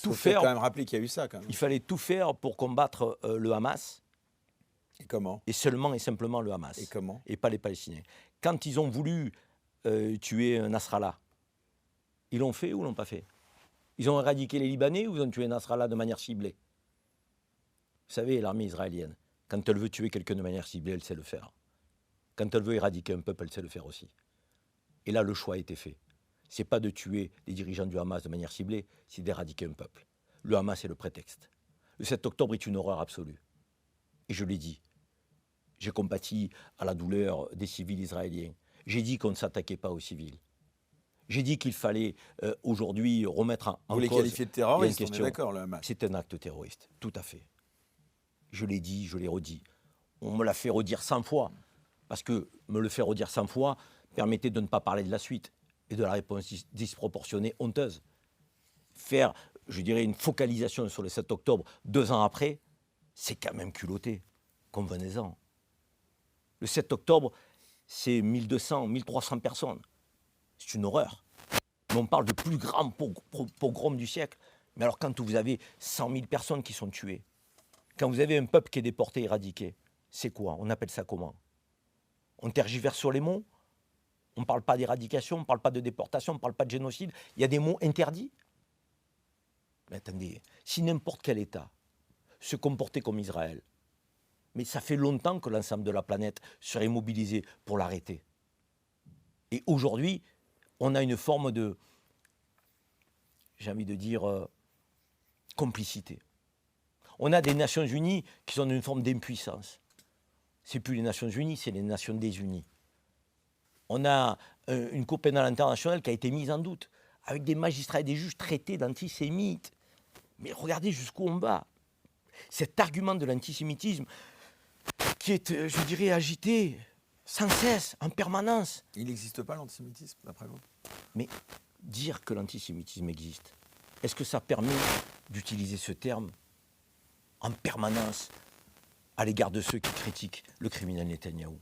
tout faire. Quand même rappeler qu'il y a eu ça quand même. Il fallait tout faire pour combattre le Hamas. Et comment? Et seulement et simplement le Hamas. Et comment? Et pas les Palestiniens. Quand ils ont voulu tuer Nasrallah, ils l'ont fait ou ils l'ont pas fait? Ils ont éradiqué les Libanais ou ils ont tué Nasrallah de manière ciblée? Vous savez, l'armée israélienne, quand elle veut tuer quelqu'un de manière ciblée, elle sait le faire. Quand elle veut éradiquer un peuple, elle sait le faire aussi. Et là, le choix a été fait. Ce n'est pas de tuer les dirigeants du Hamas de manière ciblée, c'est d'éradiquer un peuple. Le Hamas est le prétexte. Le 7 octobre est une horreur absolue. Et je l'ai dit. J'ai compati à la douleur des civils israéliens. J'ai dit qu'on ne s'attaquait pas aux civils. J'ai dit qu'il fallait aujourd'hui remettre en cause... Vous les qualifiez de terroristes, on est d'accord, le Hamas? C'est un acte terroriste, tout à fait. Je l'ai dit, je l'ai redit. On me l'a fait redire 100 fois. Parce que me le faire redire 100 fois permettait de ne pas parler de la suite et de la réponse disproportionnée, honteuse. Faire, je dirais, une focalisation sur le 7 octobre 2 ans après, c'est quand même culotté. Convenez-en. Le 7 octobre, c'est 1200, 1300 personnes. C'est une horreur. Mais on parle du plus grand pogrom du siècle. Mais alors quand vous avez 100 000 personnes qui sont tuées, quand vous avez un peuple qui est déporté, éradiqué, c'est quoi? On appelle ça comment? On tergiverse sur les mots. On ne parle pas d'éradication, on ne parle pas de déportation, on ne parle pas de génocide. Il y a des mots interdits. Mais attendez, si n'importe quel État se comportait comme Israël, mais ça fait longtemps que l'ensemble de la planète serait mobilisé pour l'arrêter. Et aujourd'hui, on a une forme de, j'ai envie de dire, complicité. On a des Nations Unies qui sont dans une forme d'impuissance. Ce n'est plus les Nations Unies, c'est les Nations désunies. On a une Cour pénale internationale qui a été mise en doute, avec des magistrats et des juges traités d'antisémites. Mais regardez jusqu'où on va. Cet argument de l'antisémitisme qui est, je dirais, agité sans cesse, en permanence. Il n'existe pas l'antisémitisme, d'après vous? Mais dire que l'antisémitisme existe, est-ce que ça permet d'utiliser ce terme en permanence à l'égard de ceux qui critiquent le criminel Netanyahou?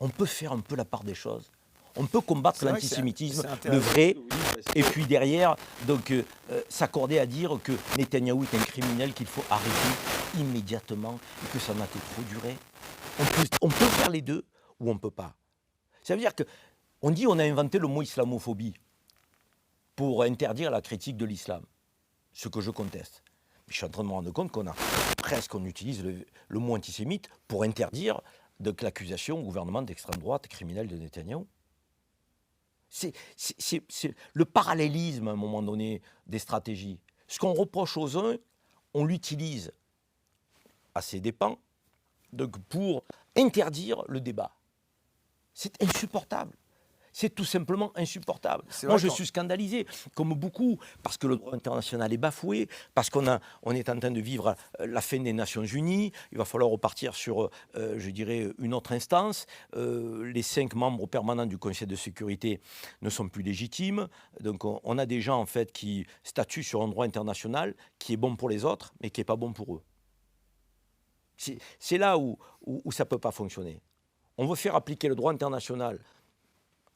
On peut faire un peu la part des choses. On peut combattre l'antisémitisme, le vrai, et puis derrière, donc, s'accorder à dire que Netanyahou est un criminel qu'il faut arrêter immédiatement et que ça n'a que trop duré. On peut faire les deux ou on ne peut pas. Ça veut dire qu'on dit qu'on a inventé le mot islamophobie pour interdire la critique de l'islam, ce que je conteste. Mais je suis en train de me rendre compte qu'on utilise le mot antisémite pour interdire l'accusation au gouvernement d'extrême droite criminelle de Netanyahou. C'est le parallélisme, à un moment donné, des stratégies. Ce qu'on reproche aux uns, on l'utilise à ses dépens donc pour interdire le débat. C'est insupportable. C'est tout simplement insupportable. Moi, je suis scandalisé, comme beaucoup, parce que le droit international est bafoué, parce qu'on est en train de vivre la fin des Nations Unies. Il va falloir repartir sur, je dirais, une autre instance. Les 5 membres permanents du Conseil de sécurité ne sont plus légitimes. Donc, on a des gens, en fait, qui statuent sur un droit international qui est bon pour les autres, mais qui n'est pas bon pour eux. C'est là où ça ne peut pas fonctionner. On veut faire appliquer le droit international,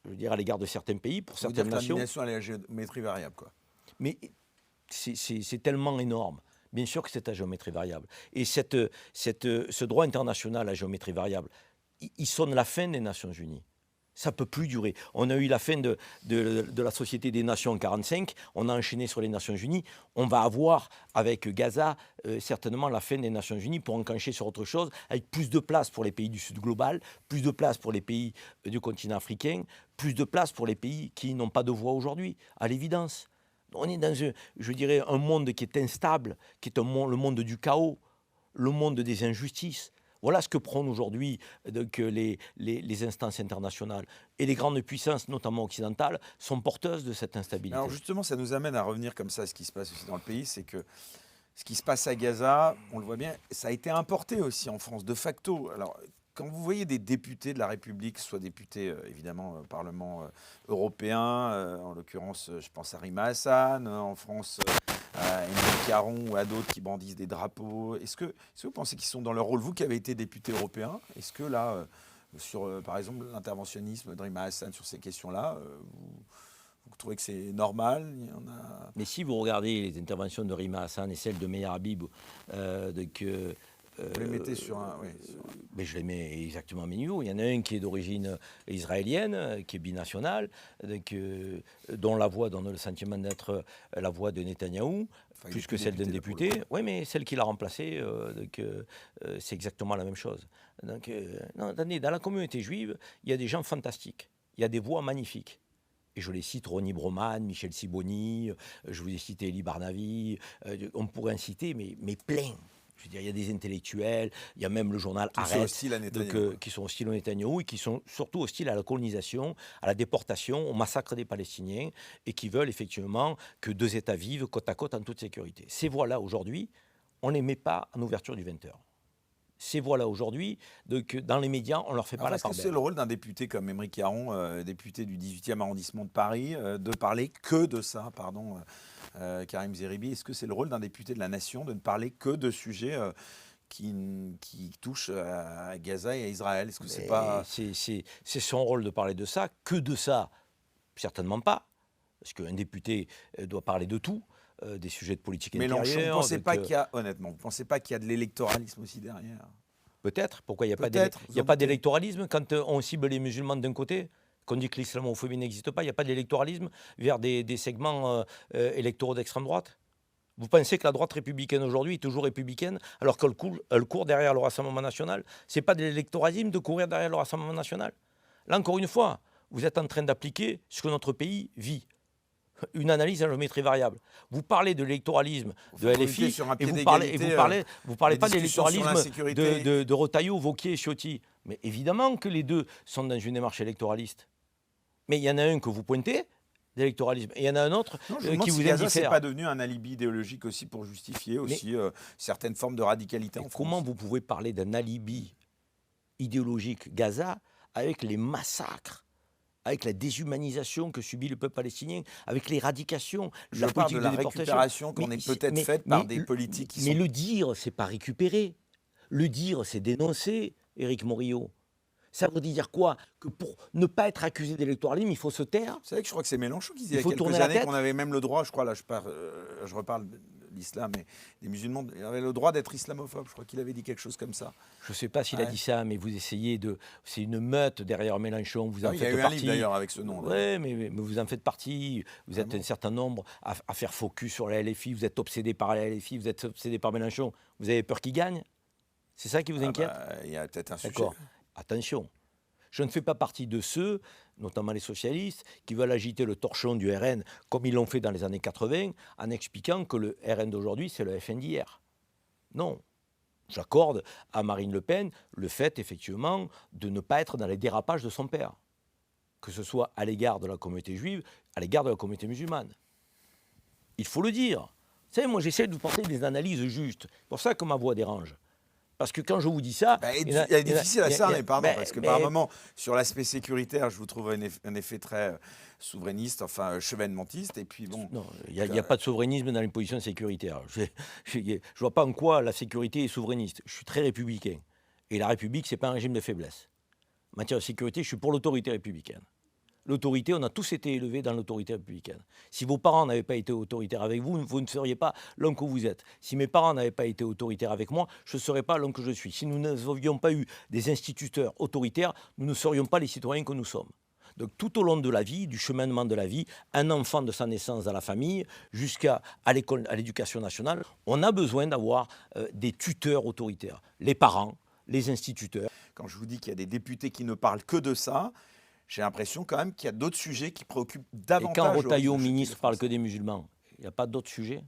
je veux dire, à l'égard de certains pays, pour certaines nations. La à la géométrie variable, quoi. Mais c'est tellement énorme. Bien sûr que c'est à géométrie variable. Et ce droit international à géométrie variable, il sonne la fin des Nations Unies. Ça ne peut plus durer. On a eu la fin de la Société des Nations en 1945, on a enchaîné sur les Nations Unies. On va avoir, avec Gaza, certainement la fin des Nations Unies pour enclencher sur autre chose, avec plus de place pour les pays du Sud global, plus de place pour les pays du continent africain, plus de place pour les pays qui n'ont pas de voix aujourd'hui, à l'évidence. On est dans, je dirais, un monde qui est instable, qui est le monde du chaos, le monde des injustices. Voilà ce que prônent aujourd'hui les instances internationales. Et les grandes puissances, notamment occidentales, sont porteuses de cette instabilité. Alors justement, ça nous amène à revenir comme ça à ce qui se passe aussi dans le pays. C'est que ce qui se passe à Gaza, on le voit bien, ça a été importé aussi en France, de facto. Alors, quand vous voyez des députés de la République, soit députés évidemment au Parlement européen, en l'occurrence, je pense à Rima Hassan, en France, à Émile Caron ou à d'autres qui brandissent des drapeaux, est-ce que vous pensez qu'ils sont dans leur rôle, vous qui avez été député européen, est-ce que là, sur par exemple l'interventionnisme de Rima Hassan sur ces questions-là, vous trouvez que c'est normal? Mais si vous regardez les interventions de Rima Hassan et celles de Meir Habib, vous les mettez sur un... Oui, mais je les mets exactement à mes niveaux. Il y en a un qui est d'origine israélienne, qui est binational, dont la voix donne le sentiment d'être la voix de Netanyahou, plus que celle d'un député. Oui, mais celle qui l'a remplacé, c'est exactement la même chose. Donc, non, attendez, dans la communauté juive, il y a des gens fantastiques. Il y a des voix magnifiques. Et je les cite, Ronnie Broman, Michel Siboni, je vous ai cité Elie Barnavi, on pourrait en citer, mais plein. Je veux dire, il y a des intellectuels, il y a même le journal Haaretz, qui sont hostiles au Netanyahou et qui sont surtout hostiles à la colonisation, à la déportation, au massacre des Palestiniens et qui veulent effectivement que 2 États vivent côte à côte en toute sécurité. Ces voix-là, aujourd'hui, on ne les met pas en ouverture du 20h. Ces voix-là, aujourd'hui, dans les médias, on ne leur fait pas la part belle. Est-ce que c'est le rôle d'un député comme Émeric Caron, député du 18e arrondissement de Paris, de parler que de ça, pardon, Karim Zeribi, est-ce que c'est le rôle d'un député de la Nation de ne parler que de sujets qui touchent à Gaza et à Israël? Est-ce que c'est pas... C'est son rôle de parler de ça, que de ça? Certainement pas, parce qu'un député doit parler de tout, des sujets de politique intérieure. Mais vous ne pensez pas qu'il y a, honnêtement, vous ne pensez pas qu'il y a de l'électoralisme aussi derrière? Peut-être. Pourquoi il n'y a Peut-être, vous en pas doutez. d'électoralisme quand on cible les musulmans d'un côté, qu'on dit que l'islamophobie n'existe pas, il n'y a pas d'électoralisme vers des segments électoraux d'extrême droite? Vous pensez que la droite républicaine aujourd'hui est toujours républicaine alors elle court derrière le Rassemblement national? Ce n'est pas de l'électoralisme de courir derrière le Rassemblement national? Là, encore une fois, vous êtes en train d'appliquer ce que notre pays vit. Une analyse à géométrie variable. Vous parlez de l'électoralisme de Enfin, vous LFI mettez sur un et pied vous parlez d'égalité, les pas de discussions sur l'électoralisme l'insécurité. de Retailleau, Wauquiez et Ciotti. Mais évidemment que les deux sont dans une démarche électoraliste. Mais il y en a un que vous pointez, d'électoralisme, et il y en a un autre Non, je me demande qui si vous Gaza, c'est indiffère. pas devenu un alibi idéologique aussi pour justifier aussi certaines formes de radicalité en Comment France. vous pouvez parler d'un alibi idéologique Gaza avec les massacres, avec la déshumanisation que subit le peuple palestinien, avec l'éradication, Je la parle politique de la déportation. récupération qu'on est peut-être faite par des politiques qui Mais sont... le dire, c'est pas récupérer. Le dire, c'est dénoncer, Éric Morillo. Ça veut dire quoi? Que pour ne pas être accusé d'électoralisme, il faut se taire? Vous savez que je crois que c'est Mélenchon qui disait Il il y a faut quelques tourner la années tête. qu'on avait même le droit, je crois, là je reparle de l'islam et des musulmans, il avait le droit d'être islamophobe. Je crois qu'il avait dit quelque chose comme ça. Je ne sais pas s'il a Ouais. dit ça, mais vous essayez de... C'est une meute derrière Mélenchon, vous en Ah, il y a faites eu un partie. livre d'ailleurs avec ce nom. Oui, mais vous en faites partie. Vous êtes Vraiment. un certain nombre à faire focus sur la LFI. Vous êtes obsédé par la LFI, vous êtes obsédé par Mélenchon. Vous avez peur qu'il gagne? C'est ça qui vous Ah inquiète? bah, il y a peut-être un sujet. D'accord. Attention. Je ne fais pas partie de ceux, notamment les socialistes, qui veulent agiter le torchon du RN comme ils l'ont fait dans les années 80 en expliquant que le RN d'aujourd'hui, c'est le FN d'hier. Non. J'accorde à Marine Le Pen le fait, effectivement, de ne pas être dans les dérapages de son père, que ce soit à l'égard de la communauté juive, à l'égard de la communauté musulmane. Il faut le dire. Vous savez, moi, j'essaie de vous porter des analyses justes. C'est pour ça que ma voix dérange. Parce que quand je vous dis ça... Bah, il est difficile à cerner, pardon, parce que par moment, sur l'aspect sécuritaire, je vous trouve un effet très souverainiste, enfin chevènementiste, et puis bon... Non, il n'y a pas de souverainisme dans les positions sécuritaires. Je ne vois pas en quoi la sécurité est souverainiste. Je suis très républicain. Et la République, ce n'est pas un régime de faiblesse. En matière de sécurité, je suis pour l'autorité républicaine. L'autorité, on a tous été élevés dans l'autorité républicaine. Si vos parents n'avaient pas été autoritaires avec vous, vous ne seriez pas l'homme que vous êtes. Si mes parents n'avaient pas été autoritaires avec moi, je ne serais pas l'homme que je suis. Si nous n'avions pas eu des instituteurs autoritaires, nous ne serions pas les citoyens que nous sommes. Donc tout au long de la vie, du cheminement de la vie, un enfant de sa naissance dans la famille jusqu'à l'école, à l'éducation nationale, on a besoin d'avoir des tuteurs autoritaires. Les parents, les instituteurs. Quand je vous dis qu'il y a des députés qui ne parlent que de ça, j'ai l'impression quand même qu'il y a d'autres sujets qui préoccupent davantage... Et quand Retailleau, les ministre, parle Français. que des musulmans, il n'y a pas d'autres sujets?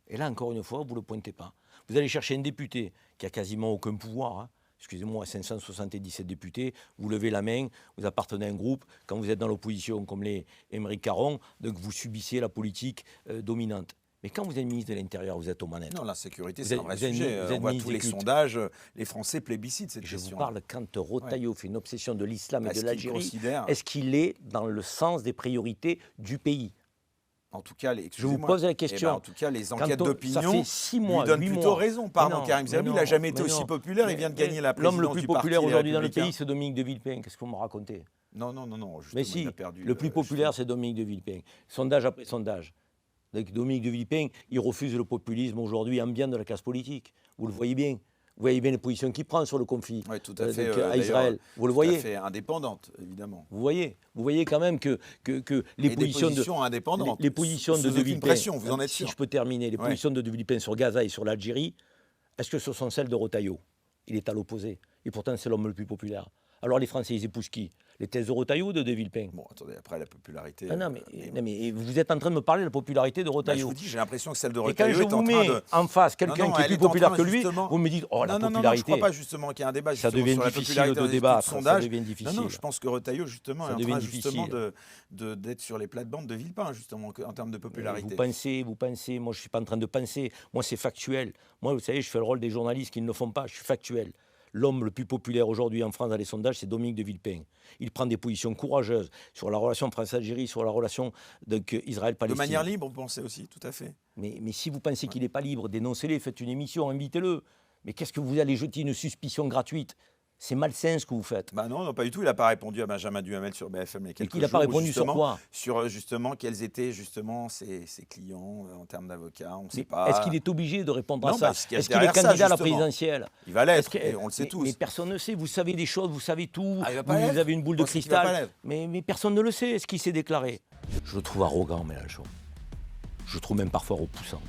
Et là, encore une fois, vous ne le pointez pas. Vous allez chercher un député qui a quasiment aucun pouvoir, hein. Excusez-moi, 577 députés, vous levez la main, vous appartenez à un groupe, quand vous êtes dans l'opposition, comme les Émeric Caron, donc vous subissez la politique dominante. Mais quand vous êtes ministre de l'Intérieur, vous êtes aux manettes. Non, l'insécurité, Vous c'est êtes- un vrai vous êtes- sujet. vous êtes On voit ministre tous les des cultes. sondages, les Français plébiscitent cette Je vous question. parle quand Retailleau fait une obsession de l'islam et Parce de qu'il l'Algérie, considère, est-ce qu'il est dans le sens des priorités du pays? en tout cas, Je vous excusez-moi, pose la eh ben, question. en tout cas, les Quand enquêtes ça d'opinion fait 6 mois, lui donnent 8 plutôt mois. raison. Mais Pardon, non, Karim mais Zerbi, il non, n'a jamais été mais aussi non. populaire. Il vient de gagner la L'homme présidence le du plus Parti populaire aujourd'hui dans le républicain. pays, c'est Dominique de Villepin. Qu'est-ce que vous me racontez? Non, non, non, non. Justement, Mais il si, a perdu le plus populaire, c'est Dominique de Villepin. Sondage après sondage. Donc, Dominique de Villepin, il refuse le populisme aujourd'hui ambiant de la classe politique. Vous le voyez bien. Vous voyez bien les positions qu'il prend sur le conflit Oui, tout à fait. à d'ailleurs, Israël. Vous le tout à voyez. fait indépendante, évidemment. Vous voyez quand même que les Et positions des positions indépendantes. les positions sous de aucune Villepin, pression, vous en êtes si sûr. je peux terminer, les Ouais. positions de Villepin sur Gaza et sur l'Algérie, est-ce que ce sont celles de Retailleau? Il est à l'opposé. Et pourtant, c'est l'homme le plus populaire. Alors les Français, ils épousent qui? Les thèses de Retailleau ou de Villepin? Bon, attendez, après la popularité. Ah non, mais vous êtes en train de me parler de la popularité de bah, je Retailleau. vous dis, j'ai l'impression que celle de Et quand Retailleau je est en vous train mets de. en face Non, quelqu'un non, qui est elle plus est en populaire train, que lui, justement- vous me dites, oh, la Non, non, non, non, je popularité. ne crois pas justement qu'il y a un débat Ça justement devient sur la difficile popularité de dans les débattre, études de ça sondage. devient Non, difficile. non, je pense que Retailleau, justement, Ça est en devient train justement difficile. d'être sur les plates-bandes de Villepin, justement, en termes de popularité. Vous pensez, moi je ne suis pas en train de penser, moi c'est factuel. Moi, vous savez, je fais le rôle des journalistes qui ne le font pas, je suis factuel. L'homme le plus populaire aujourd'hui en France dans les sondages, c'est Dominique de Villepin. Il prend des positions courageuses sur la relation France-Algérie, sur la relation De Israël-Palestine. manière libre, vous pensez aussi, tout à fait. Mais si vous pensez qu'il n'est pas libre, dénoncez-le, faites une émission, invitez-le. Mais qu'est-ce que vous allez jeter une suspicion gratuite? C'est malsain ce que vous faites. Bah non, non, pas du tout. Il n'a pas répondu à Benjamin Duhamel sur BFM il y a Et quelques qu'il n'a pas jours, répondu sur justement, quoi? sur justement quels étaient justement ses clients en termes d'avocats. On ne sait Mais pas. est-ce qu'il est obligé de répondre à Non, ça? parce qu'il y a Est-ce qu'il est derrière ça, candidat à la justement. présidentielle? Il va Est-ce l'être, que- et on le sait tous. Mais personne ne sait. Vous savez des choses, vous savez tout. Ah, il va pas Vous l'être. avez une boule de Pensez qu'il va pas cristal. l'être. Mais personne ne le sait. Est-ce qu'il s'est déclaré? Je le trouve arrogant, Mélenchon. Je le trouve même parfois repoussant.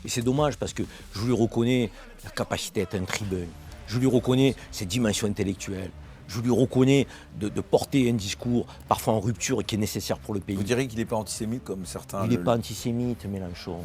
Et c'est dommage parce que je lui reconnais la capacité d'être un tribun. Je lui reconnais ses dimensions intellectuelles. Je lui reconnais de porter un discours parfois en rupture et qui est nécessaire pour le pays. Vous direz qu'il n'est pas antisémite comme certains. Il n'est pas antisémite, Mélenchon.